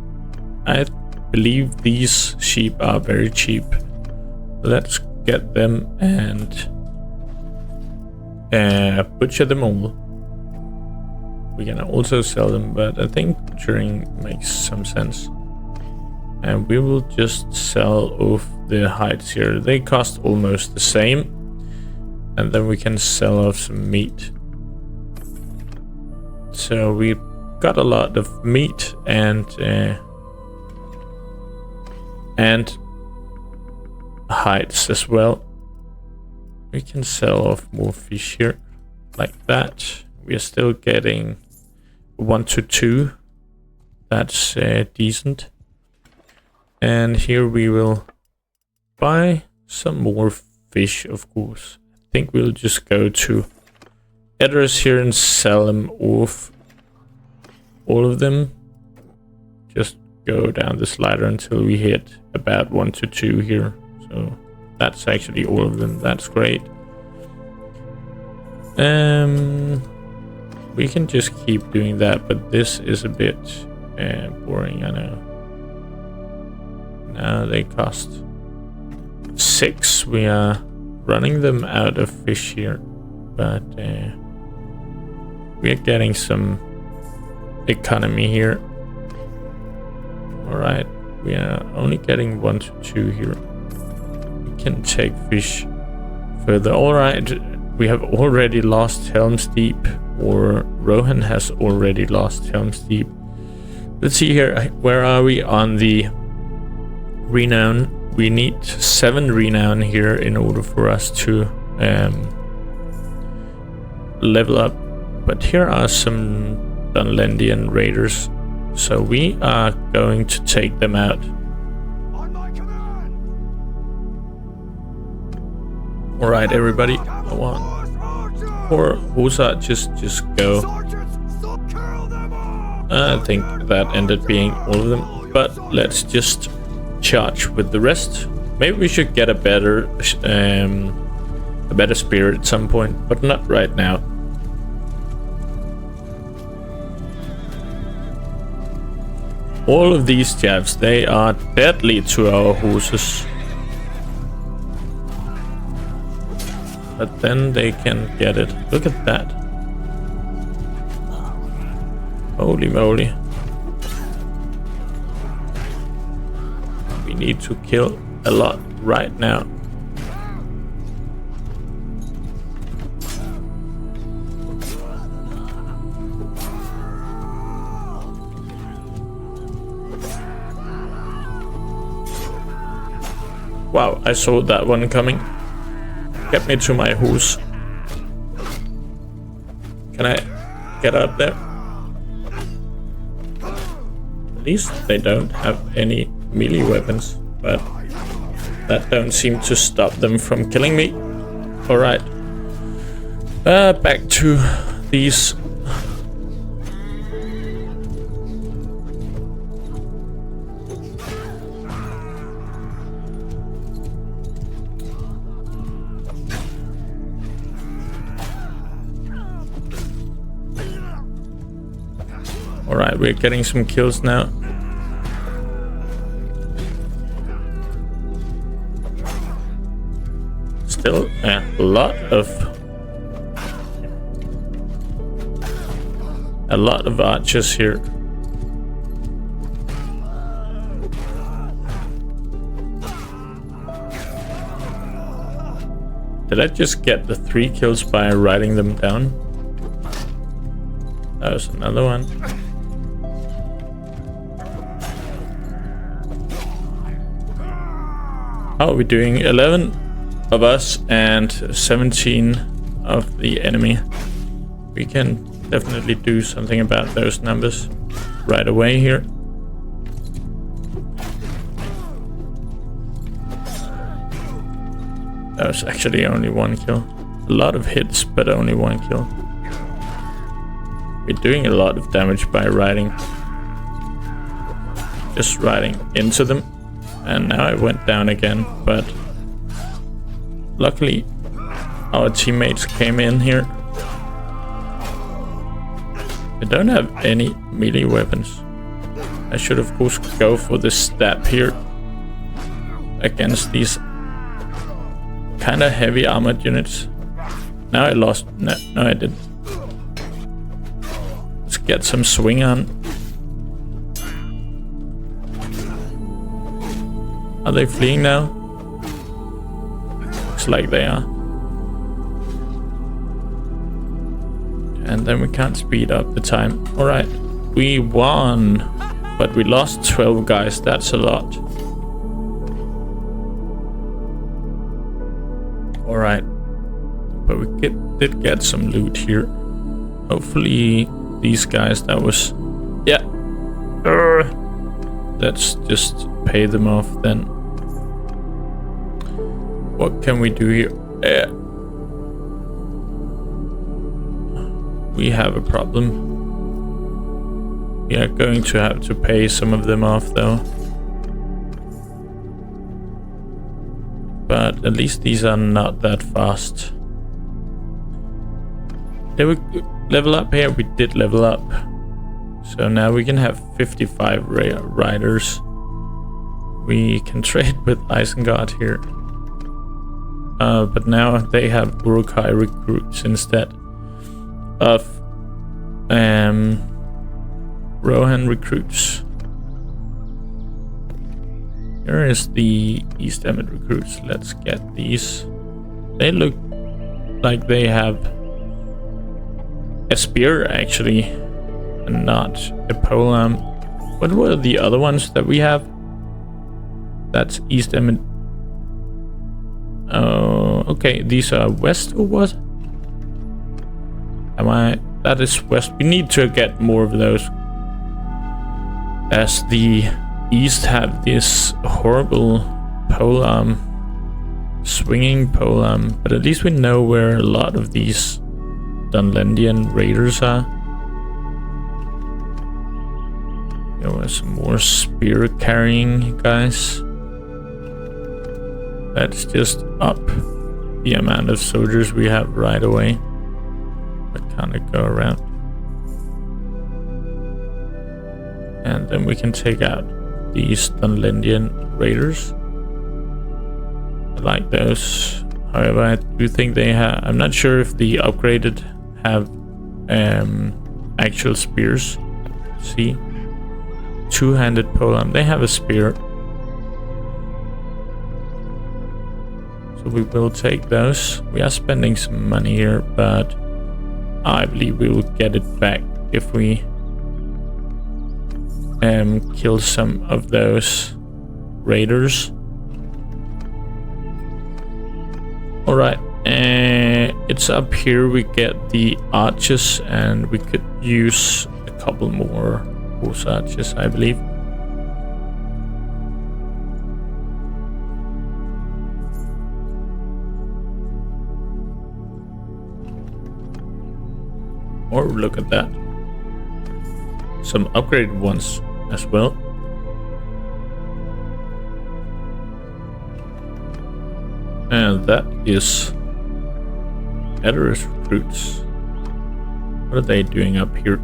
I believe these sheep are very cheap. Let's get them and butcher them all. We can also sell them, but I think butchering makes some sense. And we will just sell off the hides here. They cost almost the same. And then we can sell off some meat. So we got a lot of meat and hides as well. We can sell off more fish here, like that. We are still getting 1 to 2. That's decent. And here we will buy some more fish, of course. I think we'll just go to Edris here and sell them off. All of them. Just go down the slider until we hit about 1 to 2 here. So that's actually all of them. That's great. We can just keep doing that, but this is a bit boring, I know. Now they cost 6. We are running them out of fish here, but we are getting some economy here. Alright, we are only getting 1 to 2 here. We can take fish further. Alright, we have already lost Helm's Deep, or Rohan has already lost Helm's Deep. Let's see here, where are we on the renown? We need 7 renown here in order for us to level up. But here are some Dunlandian raiders, so we are going to take them out. On my command! Alright, everybody, go on. Or Usa, just go. I think that ended being all of them, but let's just charge with the rest. Maybe we should get a better spirit at some point, but not right now. All of these jabs, they are deadly to our horses. But then they can get it. Look at that. Holy moly. We need to kill a lot right now. Wow, I saw that one coming. Get me to my horse. Can I get up there? At least they don't have any melee weapons, but that don't seem to stop them from killing me. Alright. Back to these. Alright, we're getting some kills now. Still a lot of archers here. Did I just get the 3 kills by riding them down? That was another one. How are we doing? 11 of us and 17 of the enemy. We can definitely do something about those numbers right away here. That was actually only 1 kill. A lot of hits, but only 1 kill. We're doing a lot of damage by riding. Just riding into them. And now I went down again, but luckily our teammates came in here. I don't have any melee weapons. I should of course go for the stab here against these kind of heavy armored units. Now I lost. No, I didn't. Let's get some swing on. Are they fleeing now? Looks like they are. And then we can't speed up the time. Alright, we won. But we lost 12 guys, that's a lot. Alright. But we did get some loot here. Hopefully these guys, that was... Yeah. Let's just pay them off then. What can we do here? We have a problem. We are going to have to pay some of them off though. But at least these are not that fast. Did we level up here? We did level up. So now we can have 55 riders. We can trade with Eisenard here. But now they have Uruk-hai recruits instead of Rohan recruits. Here is the East Emmett recruits. Let's get these. They look like they have a spear actually, and not a polearm. What were the other ones that we have? That's East Emmett. Oh, okay. These are west or what? Am I? That is west. We need to get more of those, as the east have this horrible polearm, swinging polearm. But at least we know where a lot of these Dunlandian raiders are. There were some more spear carrying guys. Let's just up the amount of soldiers we have right away. But kind of go around. And then we can take out these Dunlandian raiders. I like those. However, I do think they have... I'm not sure if the upgraded have actual spears. See? Two-handed polearm. They have a spear. So we will take those. We are spending some money here, but I believe we will get it back if we kill some of those raiders. Alright, it's up here we get the archers, and we could use a couple more horse archers, I believe. Or look at that. Some upgraded ones as well. And that is Eddard's recruits. What are they doing up here?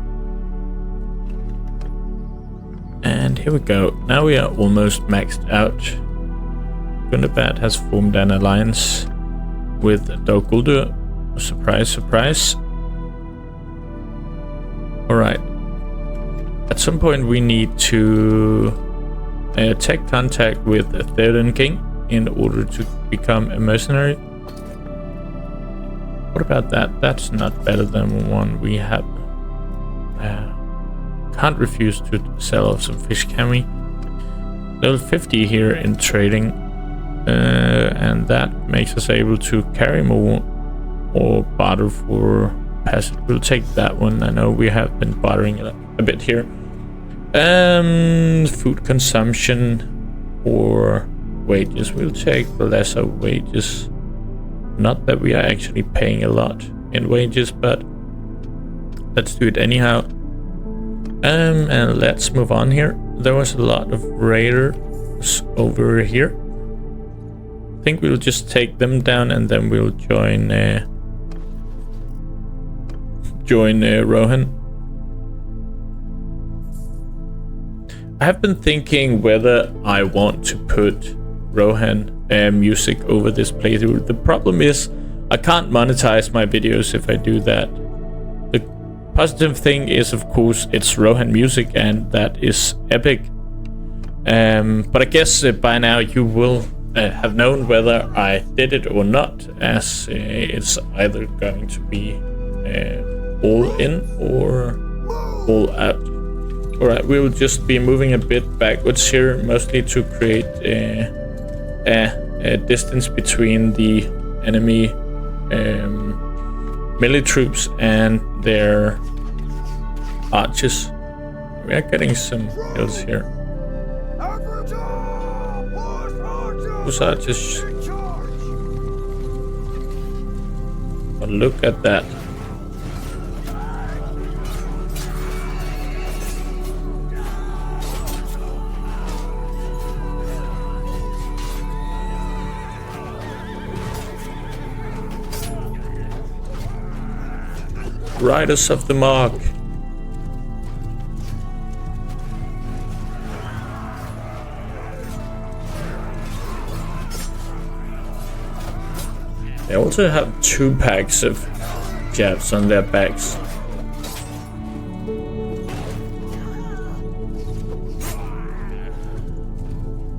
And here we go. Now we are almost maxed out. Gondorian has formed an alliance with Dog Guldur. Surprise, surprise. Alright. At some point we need to take contact with the Third King in order to become a mercenary. What about that? That's not better than one we have. Can't refuse to sell off some fish, can we? Level 50 here in trading. And that makes us able to carry more or barter for passage. We'll take that one. I know we have been bartering a bit here. Food consumption or wages. We'll take lesser wages. Not that we are actually paying a lot in wages, but let's do it anyhow. And let's move on here. There was a lot of raiders over here. I think we'll just take them down and then we'll join Rohan. I have been thinking whether I want to put Rohan music over this playthrough. The problem is I can't monetize my videos if I do that. The positive thing is, of course, it's Rohan music and that is epic. But I guess by now you will have known whether I did it or not, as it's either going to be all in or all out. Alright, we will just be moving a bit backwards here, mostly to create a distance between the enemy melee troops and their archers. We are getting some kills here. Those archers. But look at that. Riders of the Mark. They also have 2 packs of jabs on their backs.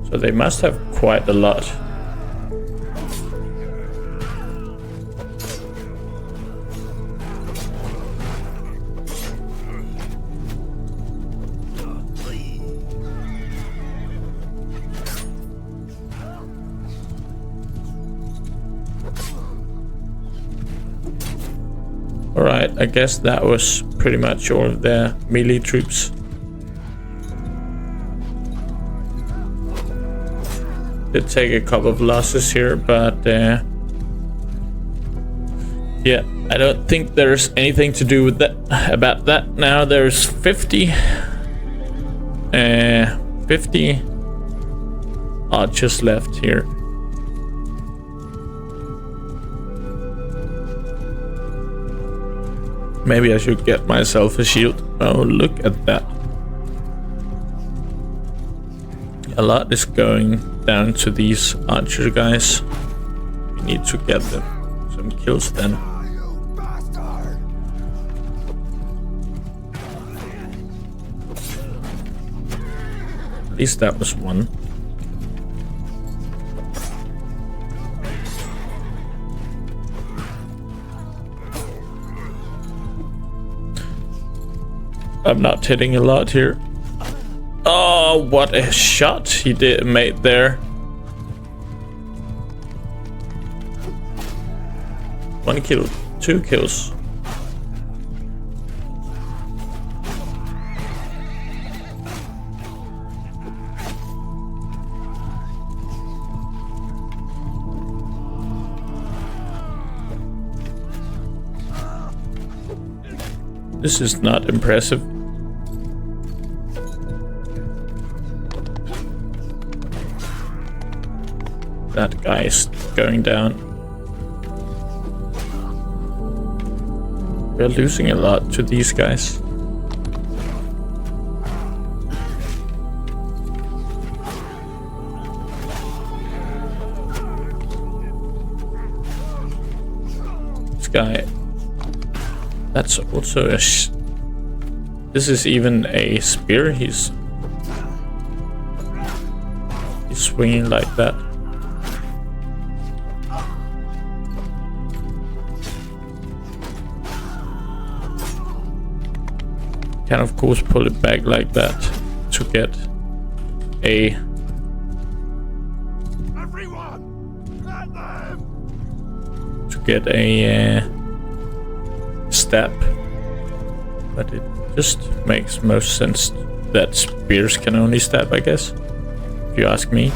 So they must have quite a lot. Alright, I guess that was pretty much all of their melee troops. Did take a couple of losses here, but yeah, I don't think there's anything to do with that about that. Now there's 50 archers left here. Maybe I should get myself a shield. Oh, look at that. A lot is going down to these archer guys. We need to get them some kills then. At least that was one. I'm not hitting a lot here. Oh, what a shot he made there. 1 kill, 2 kills. This is not impressive. That guy's going down. We're losing a lot to these guys. guy. That's also a this is even a spear. He's swinging like that. Can of course pull it back like that to get a stab, but it just makes most sense that spears can only stab, I guess, if you ask me.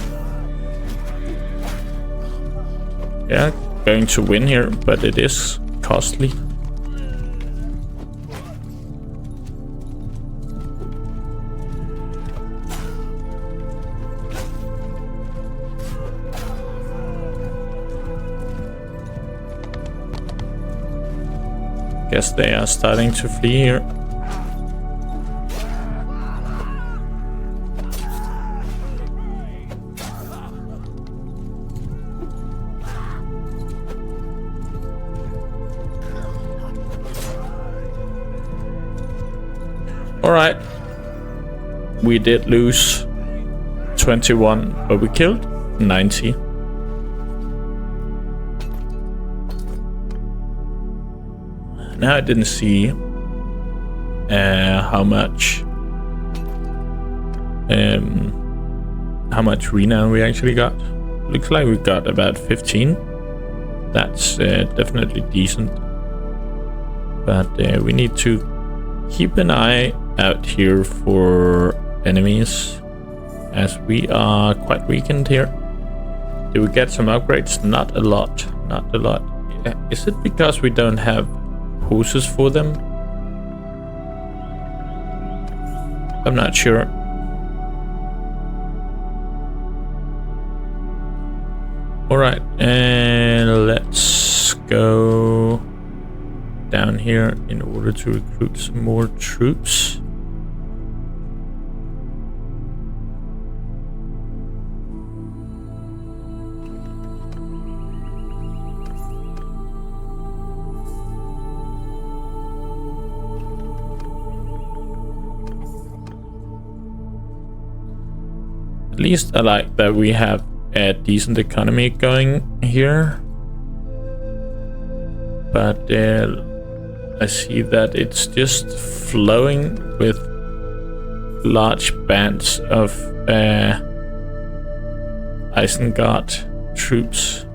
Yeah, going to win here, but it is costly. Guess they are starting to flee here. Alright. We did lose 21, but we killed 90. Now I didn't see how much renown we actually got. Looks like we got about 15. That's definitely decent. But we need to keep an eye out here for enemies, as we are quite weakened here. Did we get some upgrades? Not a lot. Not a lot. Is it because we don't have horses for them? I'm not sure. Alright, and let's go down here in order to recruit some more troops. At least I like that we have a decent economy going here. But I see that it's just flowing with large bands of Isengard troops.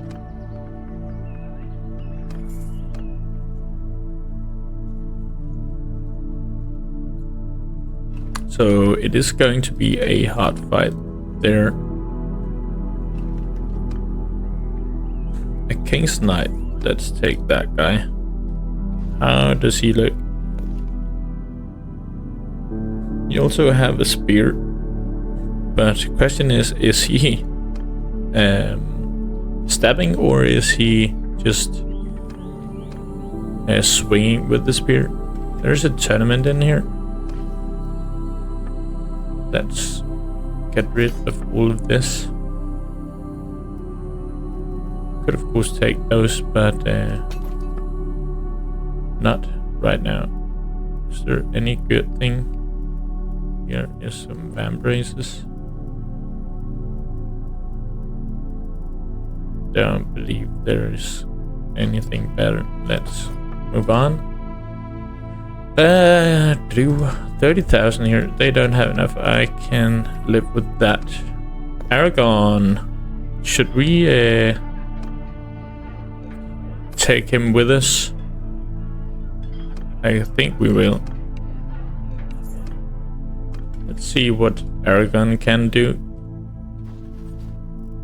So it is going to be a hard fight there. A King's Knight. Let's take that guy. How does he look? You also have a spear, but the question is he stabbing, or is he just swinging with the spear? There's a tournament in here. Let's get rid of all of this. Could of course take those, but not right now. Is there any good thing? Here is some vambraces. Don't believe there is anything better. Let's move on. Do 30,000 here. They don't have enough. I can live with that. Aragorn. Should we take him with us? I think we will. Let's see what Aragorn can do.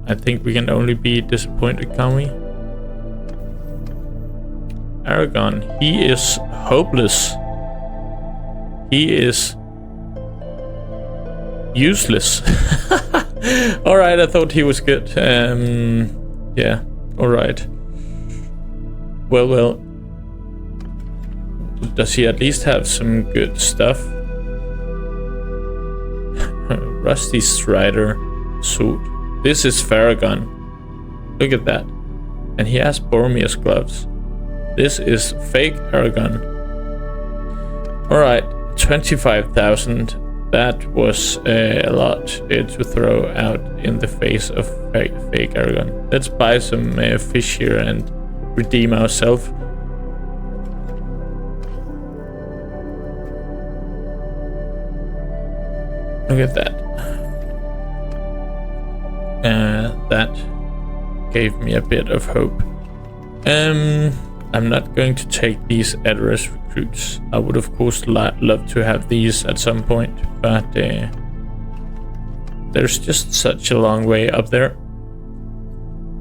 I think we can only be disappointed, can we? Aragorn, he is hopeless. He is useless. Alright, I thought he was good. Yeah, alright. Well. Does he at least have some good stuff? Rusty Strider suit. This is Faragon. Look at that. And he has Boromir's gloves. This is fake Aragorn. Alright, 25,000. That was a lot to throw out in the face of fake Aragorn. Let's buy some fish here and redeem ourselves. Look at that. That gave me a bit of hope. I'm not going to take these address recruits. I would of course love to have these at some point, but there's just such a long way up there.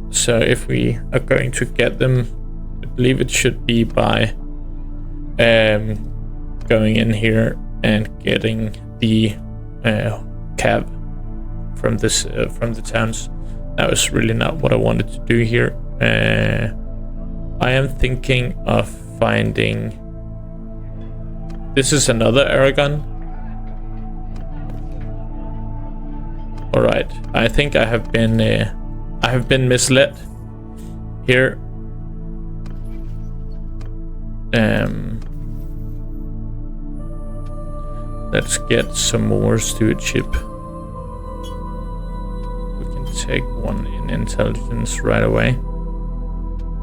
So if we are going to get them, I believe it should be by going in here and getting the cav from the towns. That was really not what I wanted to do here. I am thinking of finding. This is another Aragorn. All right, I think I have been misled here. Let's get some more stewardship. We can take one in intelligence right away.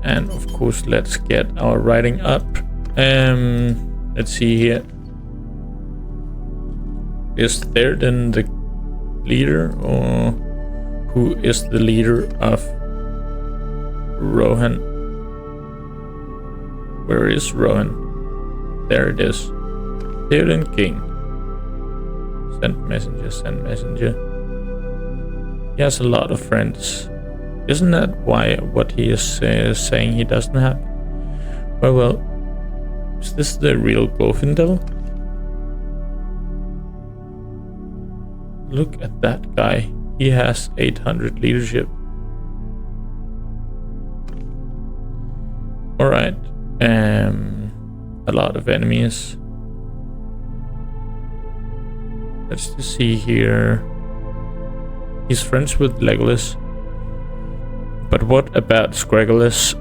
And of course, let's get our writing up. Let's see here. Is Théoden the leader, or who is the leader of Rohan? Where is Rohan? There it is. Théoden King. Send messenger, send messenger. He has a lot of friends. Isn't that what he is saying he doesn't have? Well, is this the real Glorfindel? Look at that guy. He has 800 leadership. Alright. A lot of enemies. Let's just see here. He's friends with Legolas. But what about Screodreth?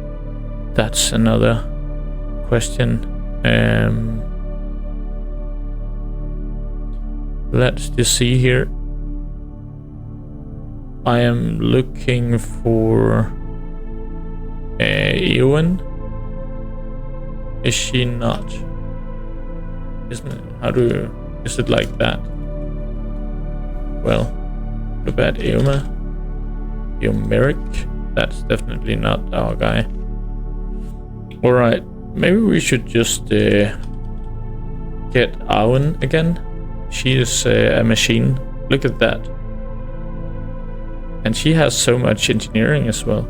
That's another question. Let's just see here. I am looking for Eowyn. Is she not? Isn't it? Is it like that? Well, what about Eomer? Eomeric? That's definitely not our guy. Alright, maybe we should just get Arwen again. She is a machine. Look at that. And she has so much engineering as well.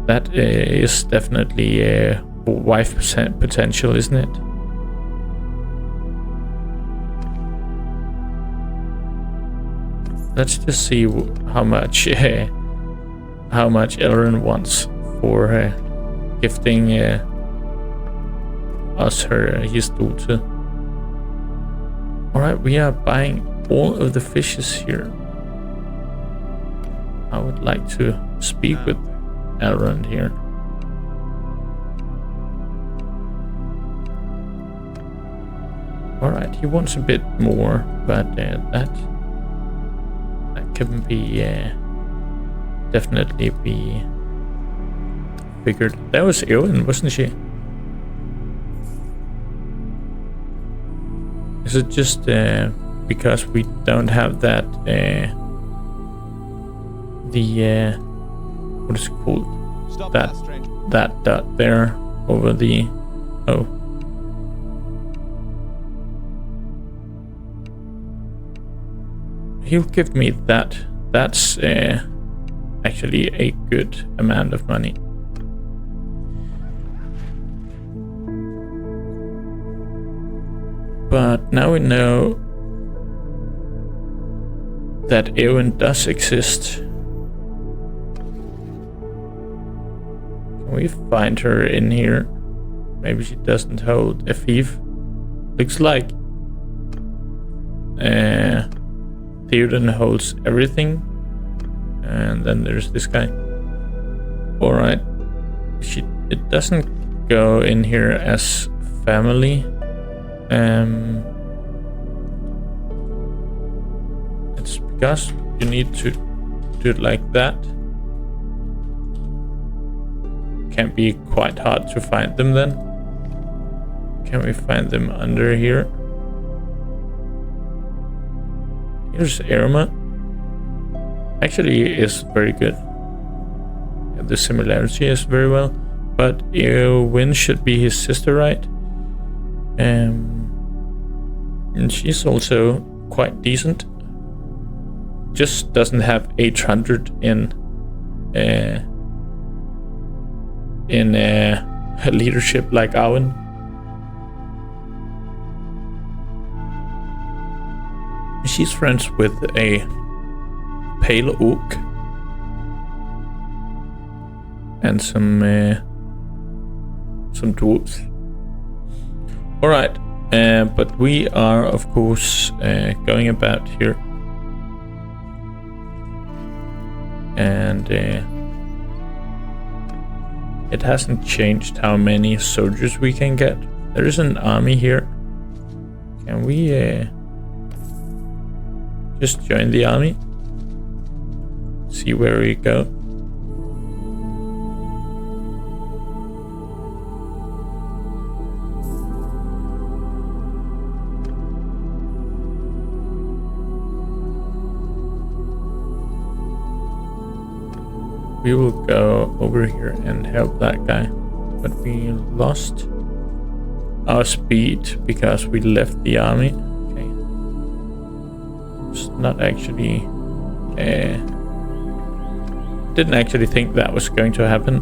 That is definitely a wife potential, isn't it? Let's just see how much Elrond wants for gifting us his daughter. All right, we are buying all of the fishes here. I would like to speak with Elrond here. All right, he wants a bit more, but that can be definitely be figured. That was Eowyn, wasn't she? Is it just because we don't have that what is it called? Stop that dot there over the He'll give me that. That's actually a good amount of money. But now we know that Eowyn does exist. Can we find her in here? Maybe she doesn't hold a fief. Looks like Théoden holds everything. And then there's this guy. Alright. It doesn't go in here as family. It's because you need to do it like that. Can be quite hard to find them then. Can we find them under here? Here's Irma. Actually is very good. The similarity is very well. But Eowyn should be his sister, right? And she's also quite decent. Just doesn't have 800 in leadership like Arwen. She's friends with a pale oak and some dwarves. All right, but we are of course going about here, and it hasn't changed how many soldiers we can get. There is an army here. Can we just join the army? See where we go. We will go over here and help that guy, but we lost our speed because we left the army. Okay, it's not actually. Didn't actually think that was going to happen.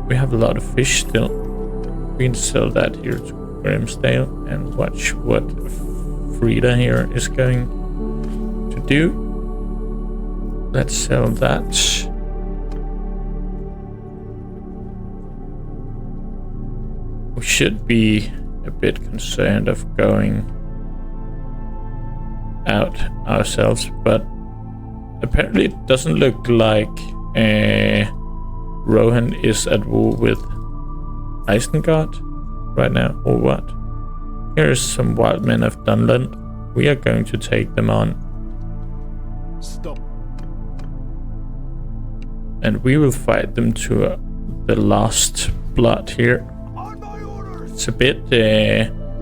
We have a lot of fish still. We can sell that here to Grimsdale and watch what Frida here is going to do. Let's sell that. We should be a bit concerned of going out ourselves, but apparently it doesn't look like Rohan is at war with Isengard right now, or what? Here's some wild men of Dunland. We are going to take them on. Stop. And we will fight them to the last blood here. It's a bit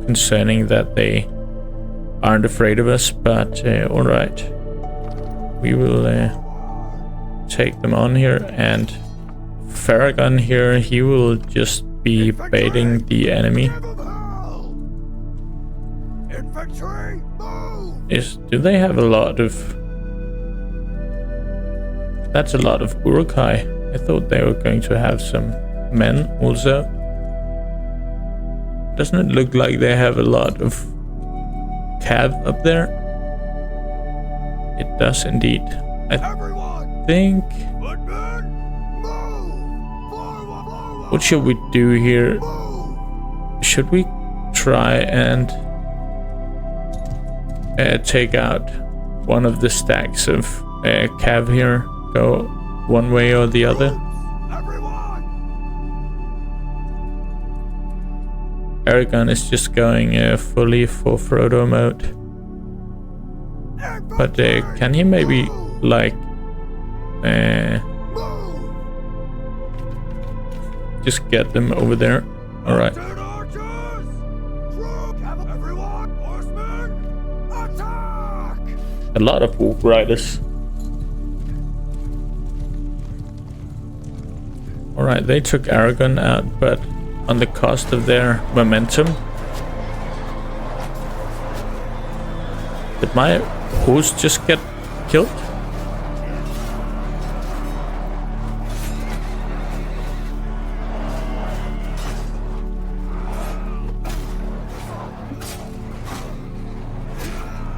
concerning that they aren't afraid of us, but alright. We will take them on here, and Farragon here, he will just be baiting the enemy. Infantry, move! Do they have a lot of... That's a lot of Uruk-hai. I thought they were going to have some men also. Doesn't it look like they have a lot of cav up there? It does indeed. I think... What should we do here? Should we try and take out one of the stacks of cav here? Go one way or the other? Aragorn is just going fully for Frodo mode. But can he maybe, like, just get them over there? Alright. A lot of wolf riders. Alright, they took Aragorn out, but on the cost of their momentum. Did my horse just get killed?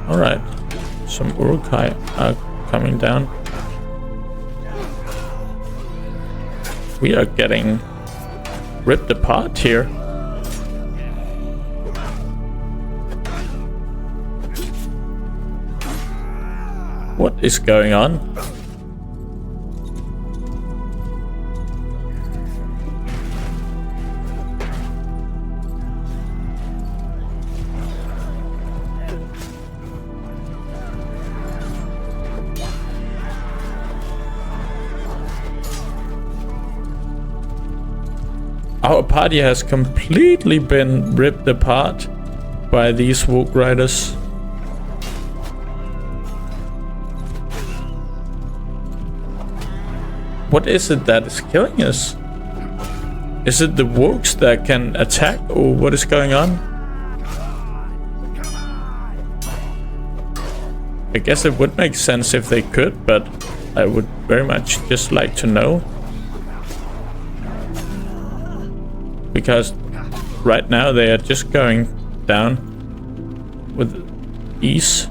Alright, some Uruk-hai are coming down. We are getting ripped apart here. What is going on? Our party has completely been ripped apart by these Walk Riders. What is it that is killing us? Is it the Walks that can attack, or what is going on? I guess it would make sense if they could, but I would very much just like to know. Because right now they are just going down with ease.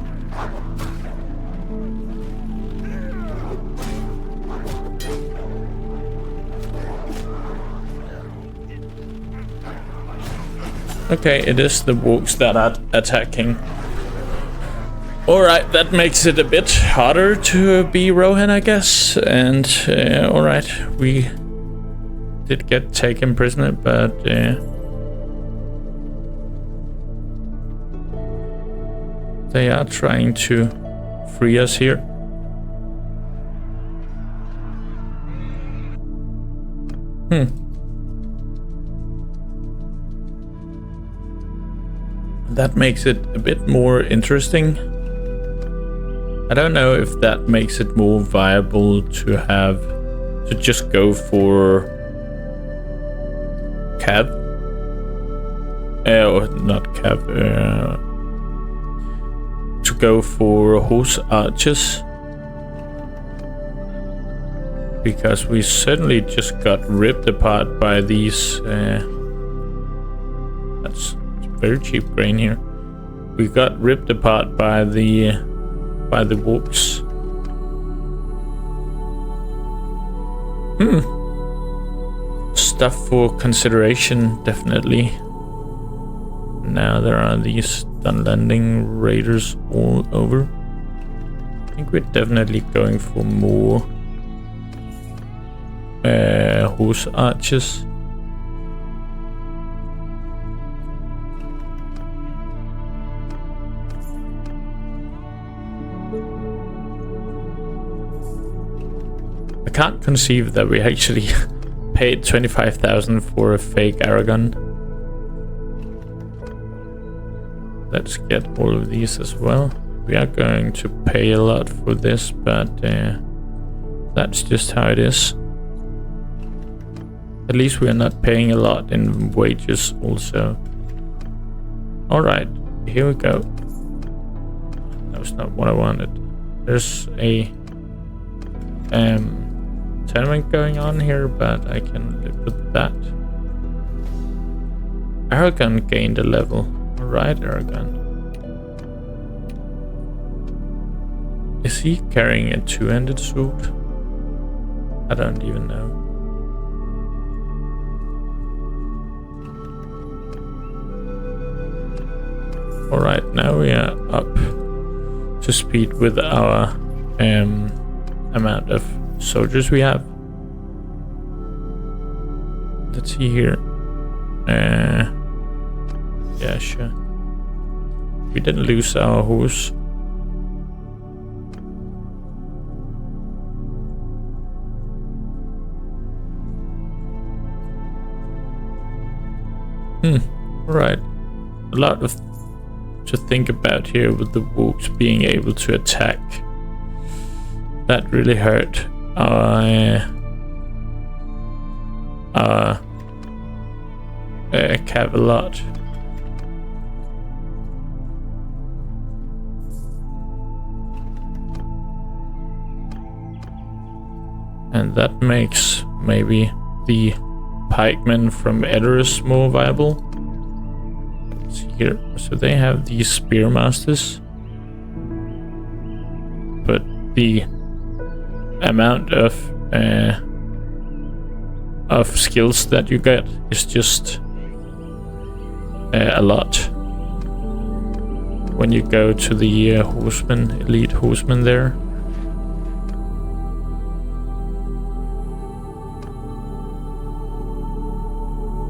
Okay, it is the Walks that are attacking. Alright, that makes it a bit harder to be Rohan, I guess. And alright, we did get taken prisoner, but they are trying to free us here. That makes it a bit more interesting. I don't know if that makes it more viable to just go for cav, or not cav, to go for horse archers, because we certainly just got ripped apart by these. That's very cheap grain here. We got ripped apart by the Walks. Stuff for consideration, definitely. Now there are these Dunlanding raiders all over. I think we're definitely going for more horse archers. I can't conceive that we actually paid 25,000 for a fake Aragorn. Let's get all of these as well. We are going to pay a lot for this, but that's just how it is. At least we are not paying a lot in wages also. Alright, here we go. That was not what I wanted. There's a tournament going on here, but I can live with that. Aragorn gained a level. Alright, Aragorn. Is he carrying a two-handed sword? I don't even know. Alright, now we are up to speed with our amount of soldiers we have. Let's see here. Yeah, sure. We didn't lose our horse. Right. A lot of to think about here with the Walks being able to attack. That really hurt our cav a lot. And that makes maybe the pikemen from Edoras more viable. Let's see here. So they have these spearmasters, but the amount of skills that you get is just a lot when you go to the elite horsemen there.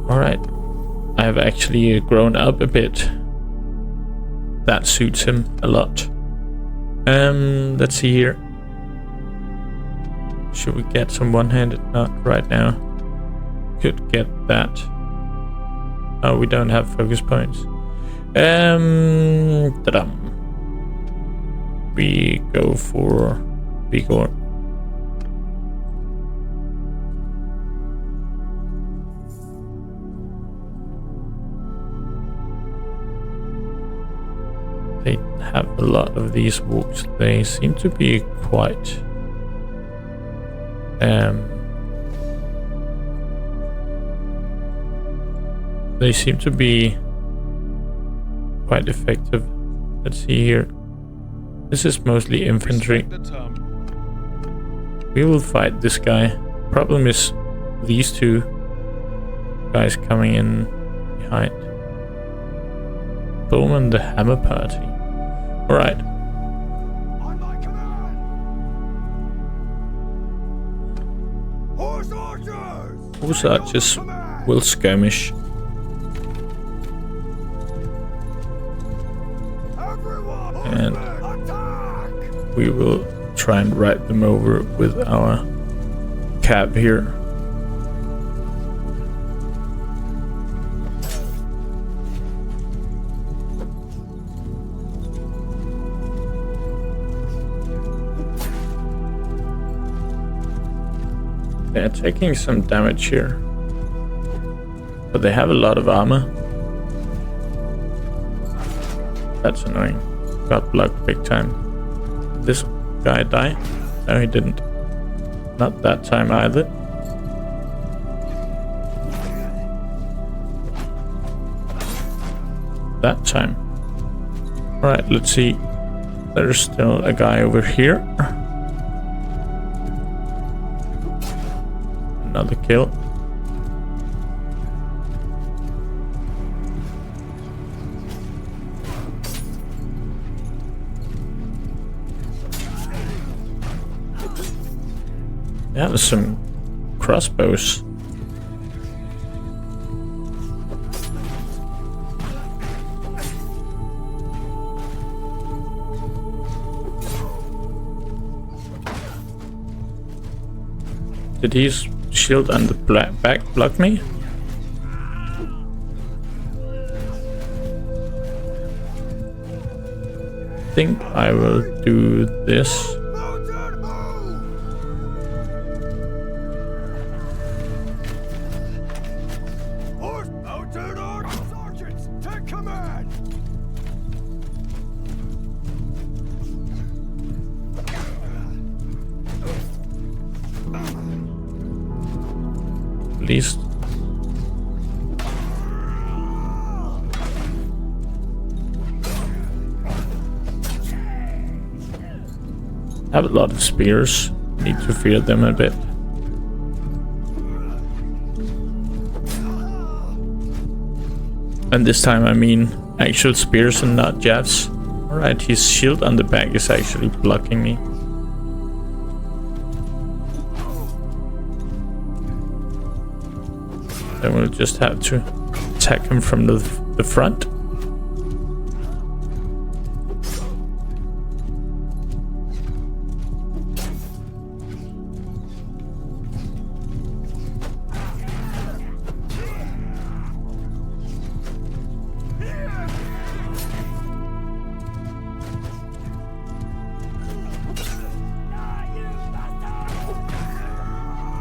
Alright, I have actually grown up a bit. That suits him a lot. Let's see here. Should we get some one-handed? Not right now. Could get that. Oh, we don't have focus points. Ta-dam. We go for Vigor. They have a lot of these walks. They seem to be quite they seem to be quite effective. Let's see here. This is mostly infantry. We will fight this guy. Problem is these two guys coming in behind. Bowman, the hammer party. Alright. On my command! Horse archers! Horse archers will skirmish. And we will try and ride them over with our cab here. They're taking some damage here, but they have a lot of armor. That's annoying. Got blocked big time. Did this guy die? No, he didn't. Not that time either. That time. Alright, let's see. There's still a guy over here. Another kill. They have some crossbows. Did his shield and the back block me? I think I will do this. At least have a lot of spears. Need to fear them a bit. And this time I mean actual spears and not jabs. Alright, his shield on the back is actually blocking me. Then we'll just have to attack him from the front.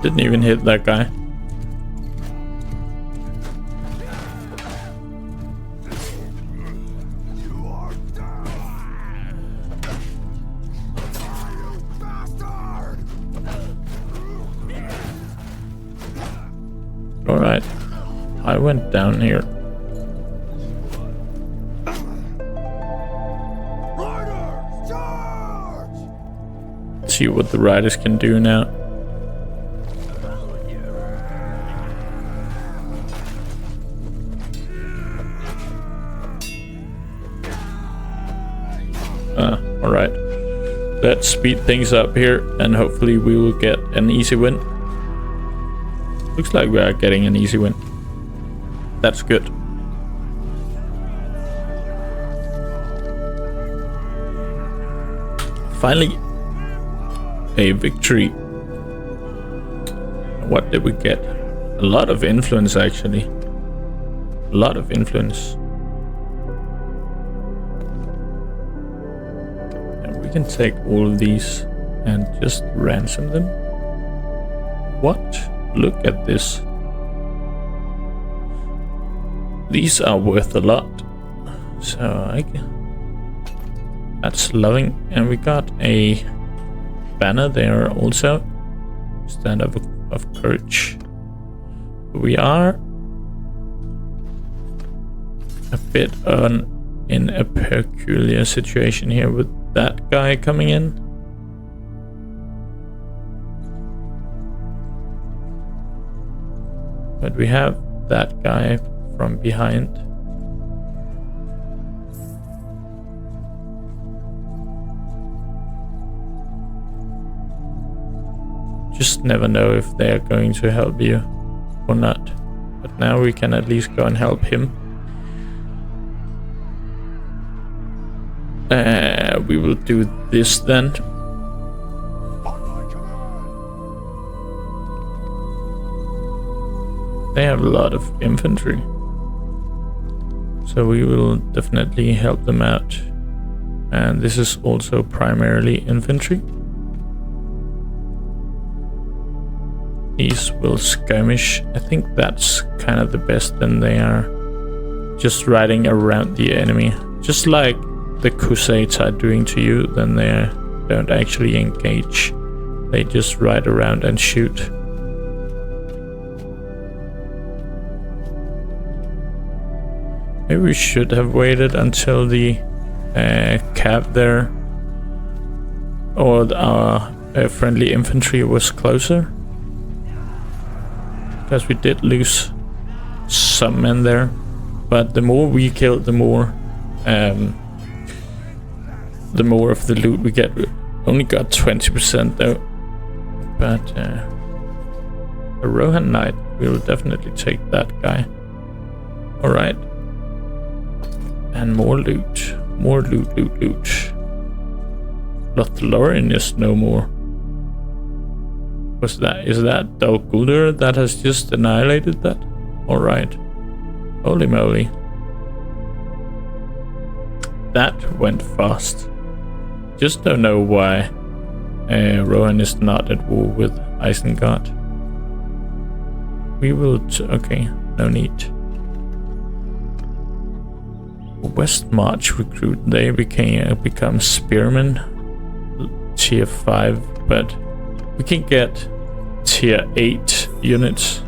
Didn't even hit that guy. Alright, I went down here. Riders, charge! See what the riders can do now. Alright, let's speed things up here and hopefully we will get an easy win. Looks like we are getting an easy win. That's good. Finally, a victory. What did we get? A lot of influence actually. A lot of influence. And we can take all of these and just ransom them. What? Look at this. These are worth a lot. So that's loving. And we got a banner there also. Stand up of courage. We are a bit in a peculiar situation here with that guy coming in. But we have that guy from behind. Just never know if they are going to help you or not. But now we can at least go and help him. We will do this then. They have a lot of infantry, so we will definitely help them out. And this is also primarily infantry. These will skirmish. I think that's kind of the best. Then they are just riding around the enemy, just like the Crusades are doing to you. Then they don't actually engage, they just ride around and shoot. Maybe we should have waited until the cab there, or our friendly infantry was closer, because we did lose some men there. But the more we killed, the more of the loot we get. We only got 20% though. But a Rohan Knight, we will definitely take that guy. Alright. And more loot. More loot. LOTR is no more. Is that Dulu that has just annihilated that? Alright. Holy moly. That went fast. Just don't know why Rohan is not at war with Eisenard. We will... okay, no need. West March recruit, they become spearmen, tier 5, but we can get tier 8 units.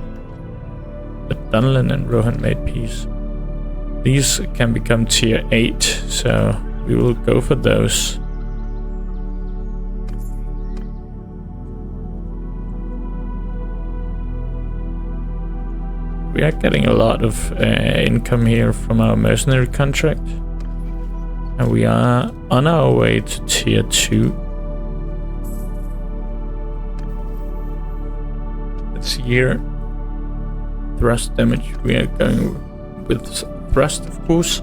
But Dunland and Rohan made peace. These can become tier 8, so we will go for those. We are getting a lot of income here from our mercenary contract. And we are on our way to tier 2. Let's see here. Thrust damage. We are going with thrust, of course.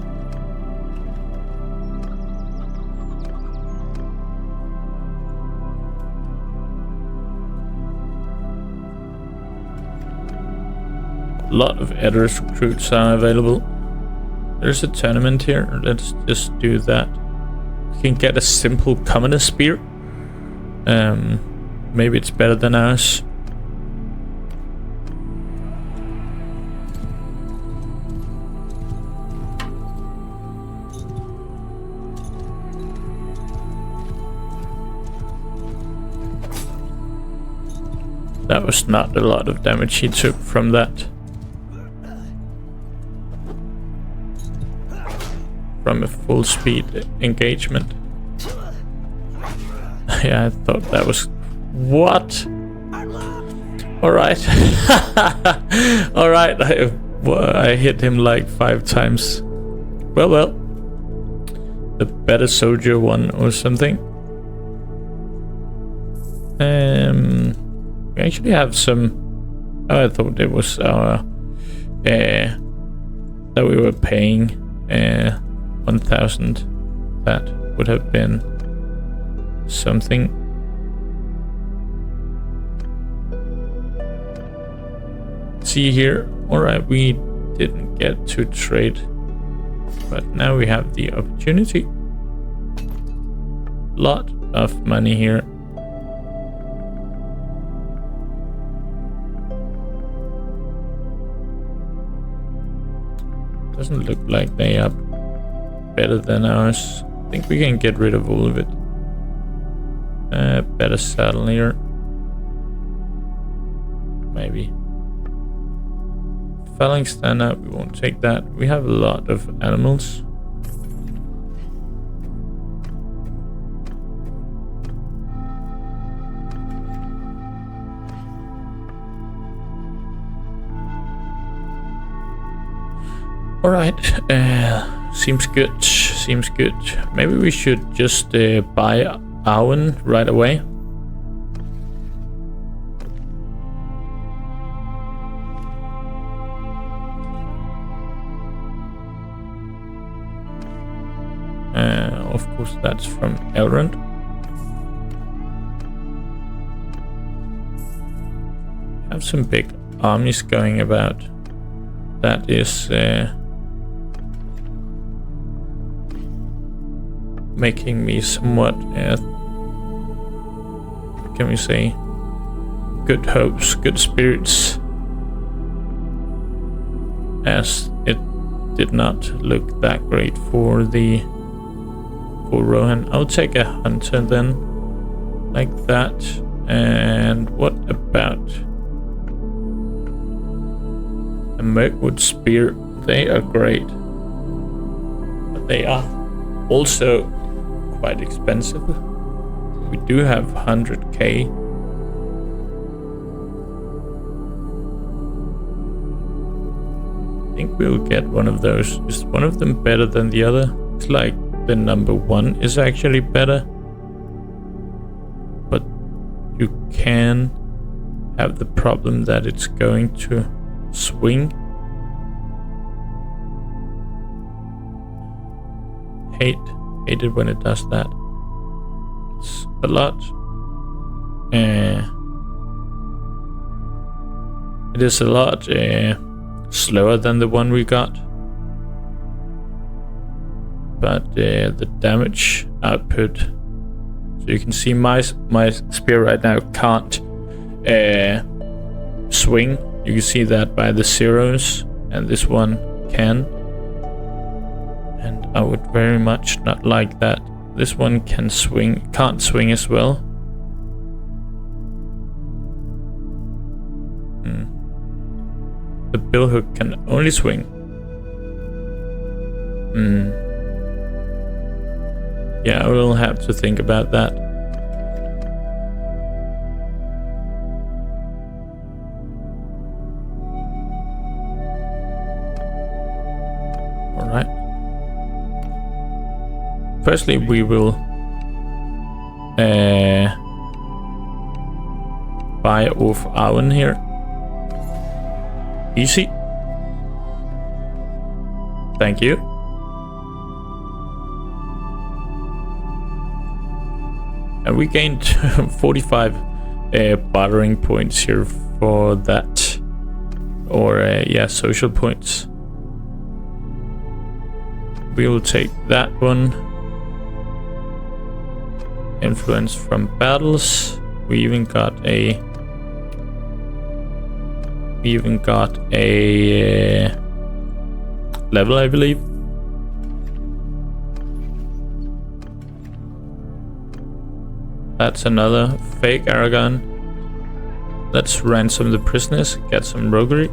A lot of Edders recruits are available. There's a tournament here. Let's just do that. We can get a simple commoner spear. Maybe it's better than ours. That was not a lot of damage he took from that. From a full speed engagement. Yeah, I thought that was... What? Alright. Alright, I hit him like 5 times. Well. The better soldier won or something. We actually have some... Oh, I thought it was our... that we were paying 1,000. That would have been something. See here. Alright, we didn't get to trade, but now we have the opportunity. Lot of money here. Doesn't look like they are better than ours. I think we can get rid of all of it. Better saddle here. Maybe. Phalanx stand up, we won't take that. We have a lot of animals. Alright, seems good, seems good. Maybe we should just buy Arwen right away. Of course, that's from Elrond. Have some big armies going about. That is making me somewhat, can we say, good hopes, good spirits, as it did not look that great for Rohan. I'll take a hunter then, like that. And what about a Mirkwood spear? They are great, but they are also quite expensive. We do have 100k. I think we'll get one of those. Is one of them better than the other? It's like the number one is actually better, but you can have the problem that it's going to swing. Hate it when it does that. It's a lot. It is a lot slower than the one we got, but the damage output. So you can see my spear right now can't swing. You can see that by the zeros, and this one can. And I would very much not like that. This one can swing, can't swing as well. The billhook can only swing. Yeah, I will have to think about that. Alright. Firstly, we will buy off Arwen here. Easy. Thank you. And we gained 45 bartering points here for that. Or yeah, social points. We will take that one. Influence from battles. We even got a level, I believe. That's another fake Aragorn. Let's ransom the prisoners, get some roguery.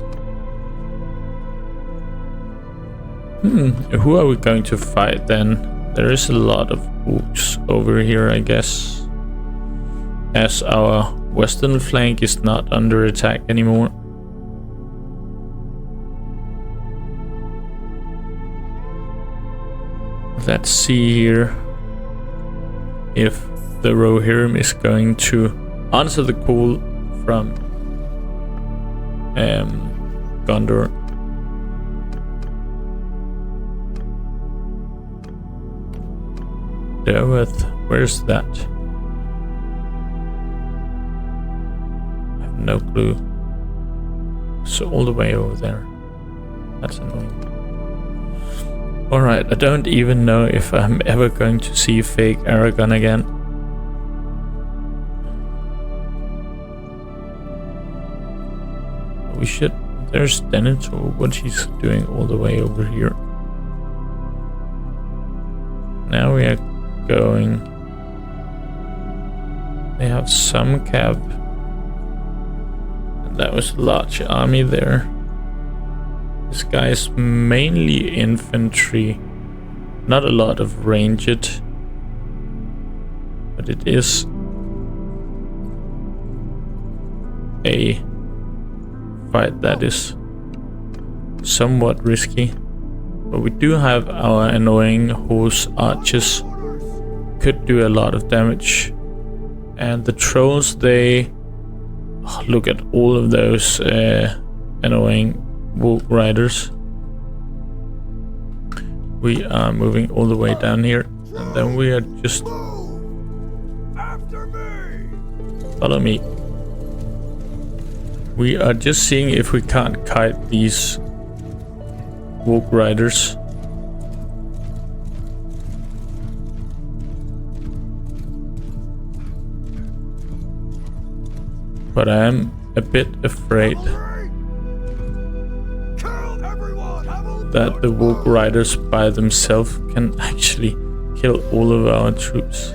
Who are we going to fight then? There is a lot of orcs over here, I guess, as our western flank is not under attack anymore. Let's see here if the Rohirrim is going to answer the call from Gondor. Derweth, where's that? I have no clue. So all the way over there. That's annoying. Alright, I don't even know if I'm ever going to see fake Aragorn again. We should... There's Denethor, what she's doing all the way over here. Now we are going... They have some cav. And that was a large army there. This guy is mainly infantry. Not a lot of ranged. But it is a fight that is somewhat risky. But we do have our annoying horse archers. Could do a lot of damage. And the trolls, they... Oh, look at all of those annoying wolf riders. We are moving all the way down here. And then we are just... After me! Follow me. We are just seeing if we can't kite these wolf riders. But I am a bit afraid that the wolf riders by themselves can actually kill all of our troops.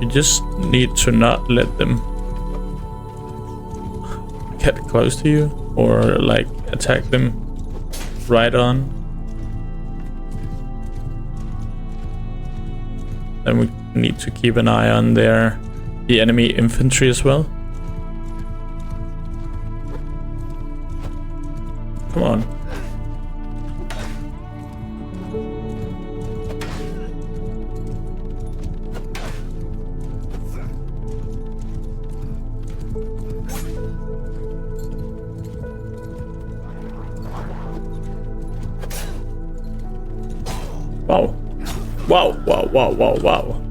You just need to not let them get close to you or like attack them right on. Then we need to keep an eye on the enemy infantry as well. Come on. Wow. Wow, wow, wow, wow, wow.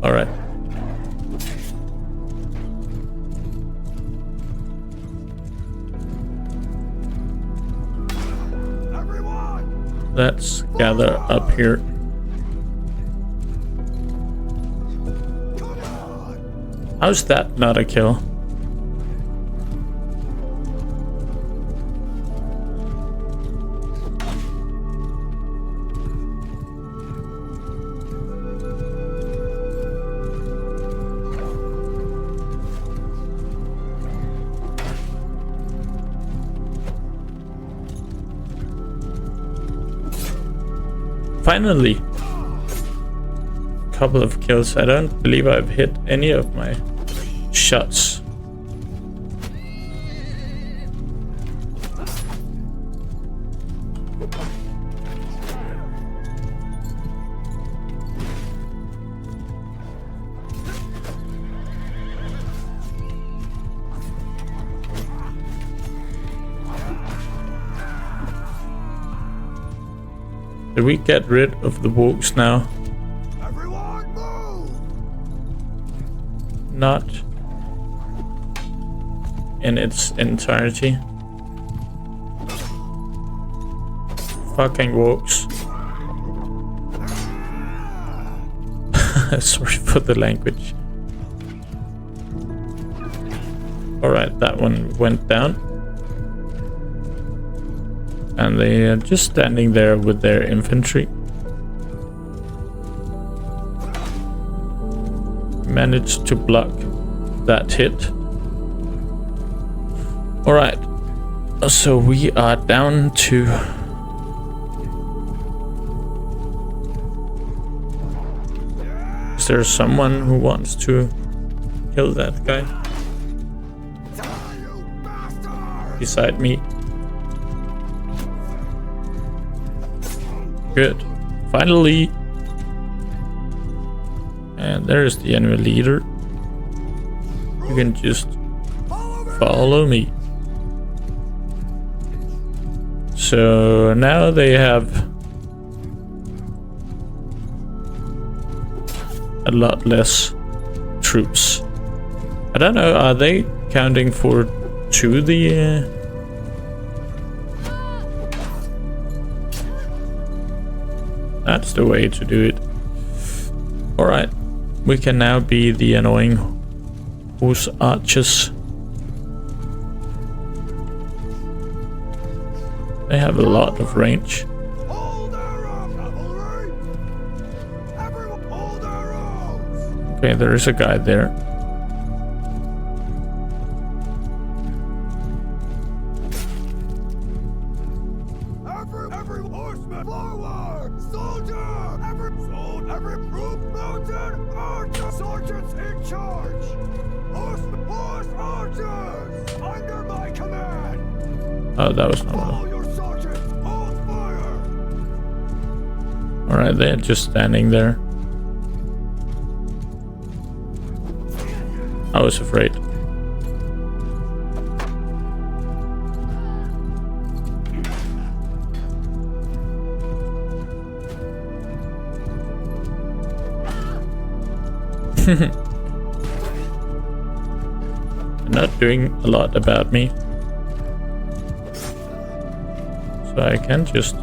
Alright. Let's gather up here. How's that not a kill? Finally! Couple of kills. I don't believe I've hit any of my shots. Did we get rid of the wolves now? Everyone move! Not in its entirety. Fucking wolves. Sorry for the language. Alright, that one went down. And they are just standing there with their infantry. Managed to block that hit. Alright. So we are down to... Is there someone who wants to kill that guy Die, you bastard! beside me. Good. Finally. And there's the enemy leader. You can just follow me. So now they have a lot less troops. I don't know, are they counting for to the... That's the way to do it. Alright, we can now be the annoying horse archers. They have a lot of range. Hold arrows, cavalry! Everyone, hold arrows! Okay, there is a guy there. Every horseman forward! Soldier! Every troop mounted! Archer! Sergeants in charge! Horse archers! Under my command! Oh, that was not one. Follow your sergeants! Hold fire! Alright, they're just standing there. I was afraid. Not doing a lot about me. So I can just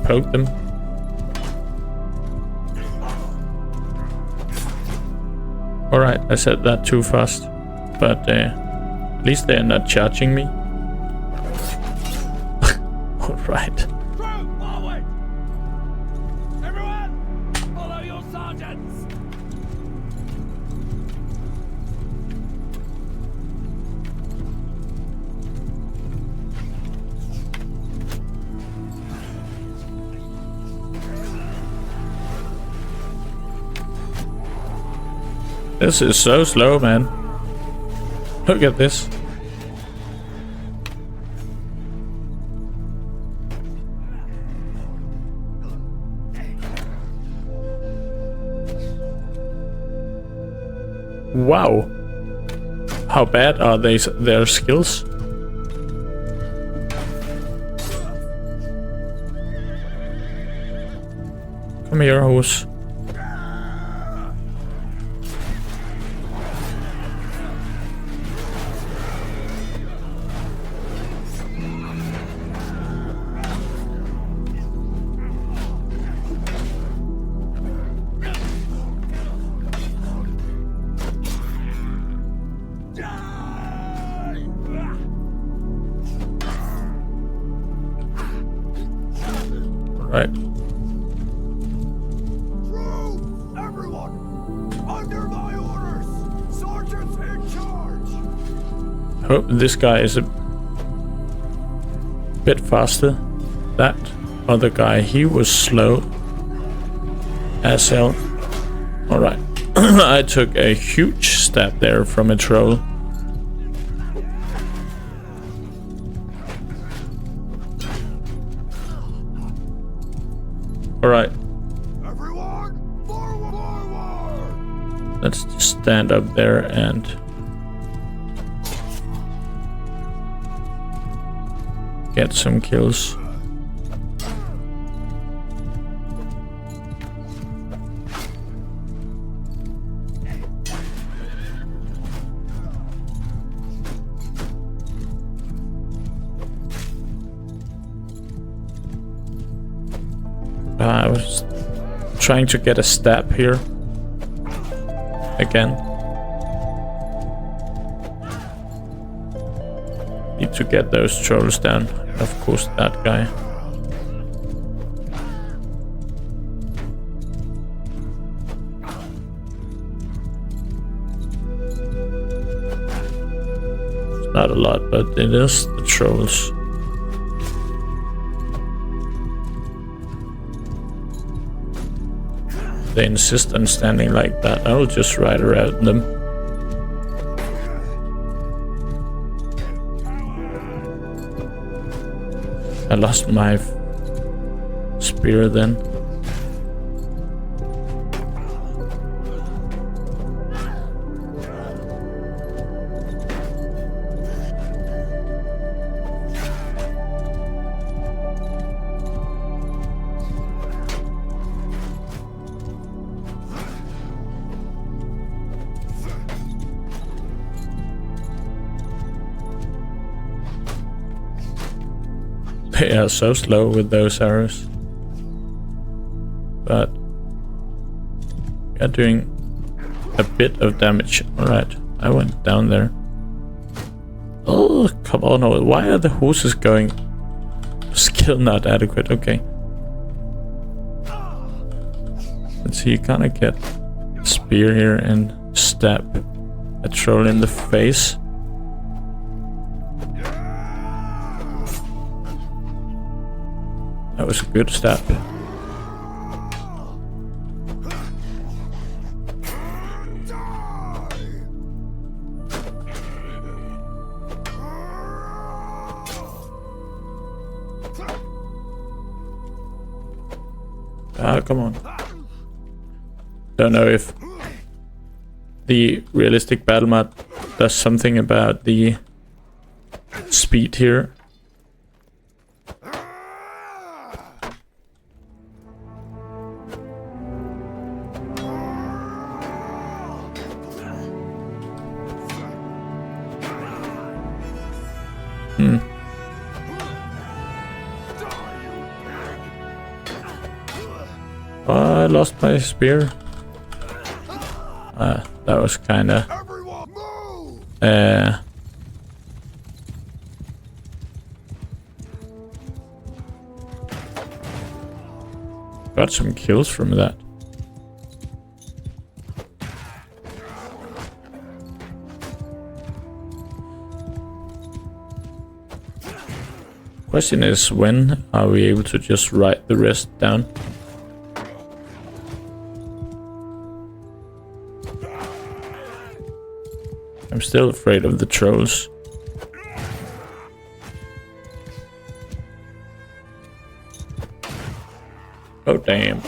poke them. Alright, I said that too fast. But at least they're not charging me. Alright. Troop forward! Everyone, follow your sergeants! This is so slow, man. Look at this. Wow. How bad are their skills? Come here, horse. Right. Troops, everyone, under my orders. Sergeants in charge. Hope this guy is a bit faster. That other guy, he was slow as hell. Alright. I took a huge stab there from a troll. Alright. Everyone, forward! Let's just stand up there and get some kills. I was trying to get a stab here again. Need to get those trolls down. Of course, that guy. It's not a lot, but it is the trolls. They insist on standing like that. I'll just ride around them. I lost my spear then. They are so slow with those arrows. But we are doing a bit of damage. Alright, I went down there. Oh, come on. Why are the horses going? Skill not adequate. Okay. Let's see, you kinda get a spear here and stab a troll in the face. That was a good stab. Ah, come on. Don't know if the realistic battle mod does something about the speed here. Oh, I lost my spear. That was kinda... got some kills from that. Question is, when are we able to just write the rest down? I'm still afraid of the trolls. Oh damn.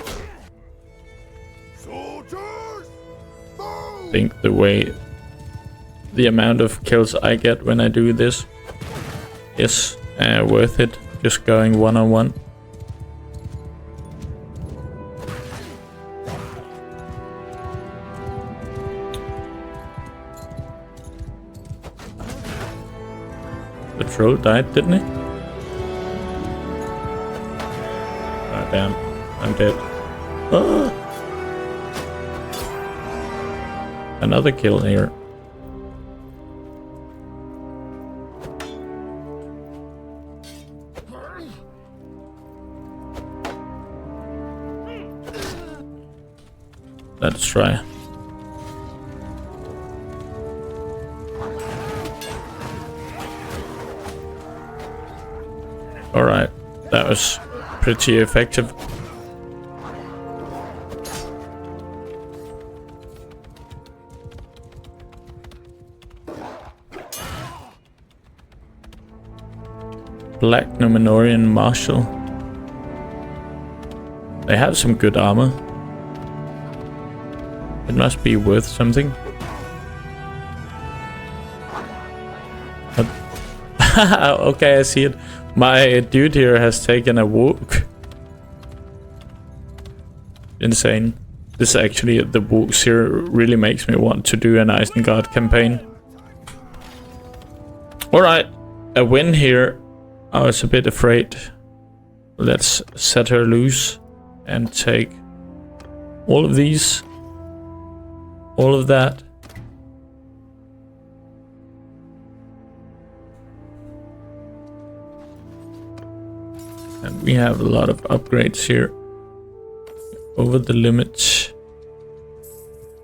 I think the amount of kills I get when I do this is worth it, just going one-on-one. The troll died, didn't he? Oh damn, I'm dead. Ah! Another kill here. Let's try. Alright, that was pretty effective. Black Númenórean Marshal. They have some good armor. It must be worth something. Okay, I see it. My dude here has taken a walk. Insane. This actually, the walks here really makes me want to do an Isengard campaign. Alright, a win here. I was a bit afraid. Let's set her loose and take all of these. All of that. And we have a lot of upgrades here. Over the limit.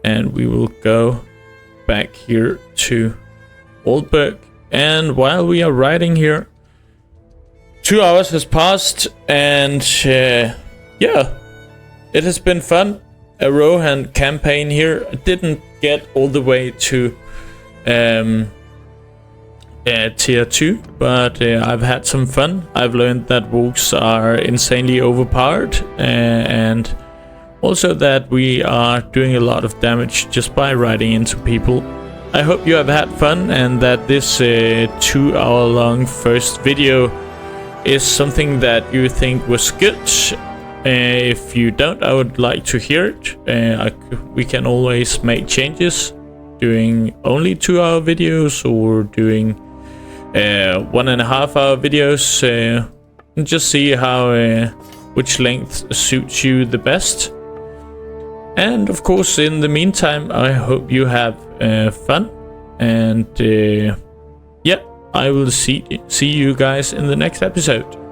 And we will go back here to Oldburg. And while we are riding here, 2 hours has passed. And yeah, it has been fun. A Rohan campaign here. I didn't get all the way to tier 2, but I've had some fun. I've learned that wolves are insanely overpowered, and also that we are doing a lot of damage just by riding into people. I hope you have had fun and that this 2-hour long first video is something that you think was good. If you don't, I would like to hear it. We can always make changes, doing only 2-hour videos or doing 1.5-hour videos. Just see how which length suits you the best. And of course, in the meantime, I hope you have fun. And yeah, I will see you guys in the next episode.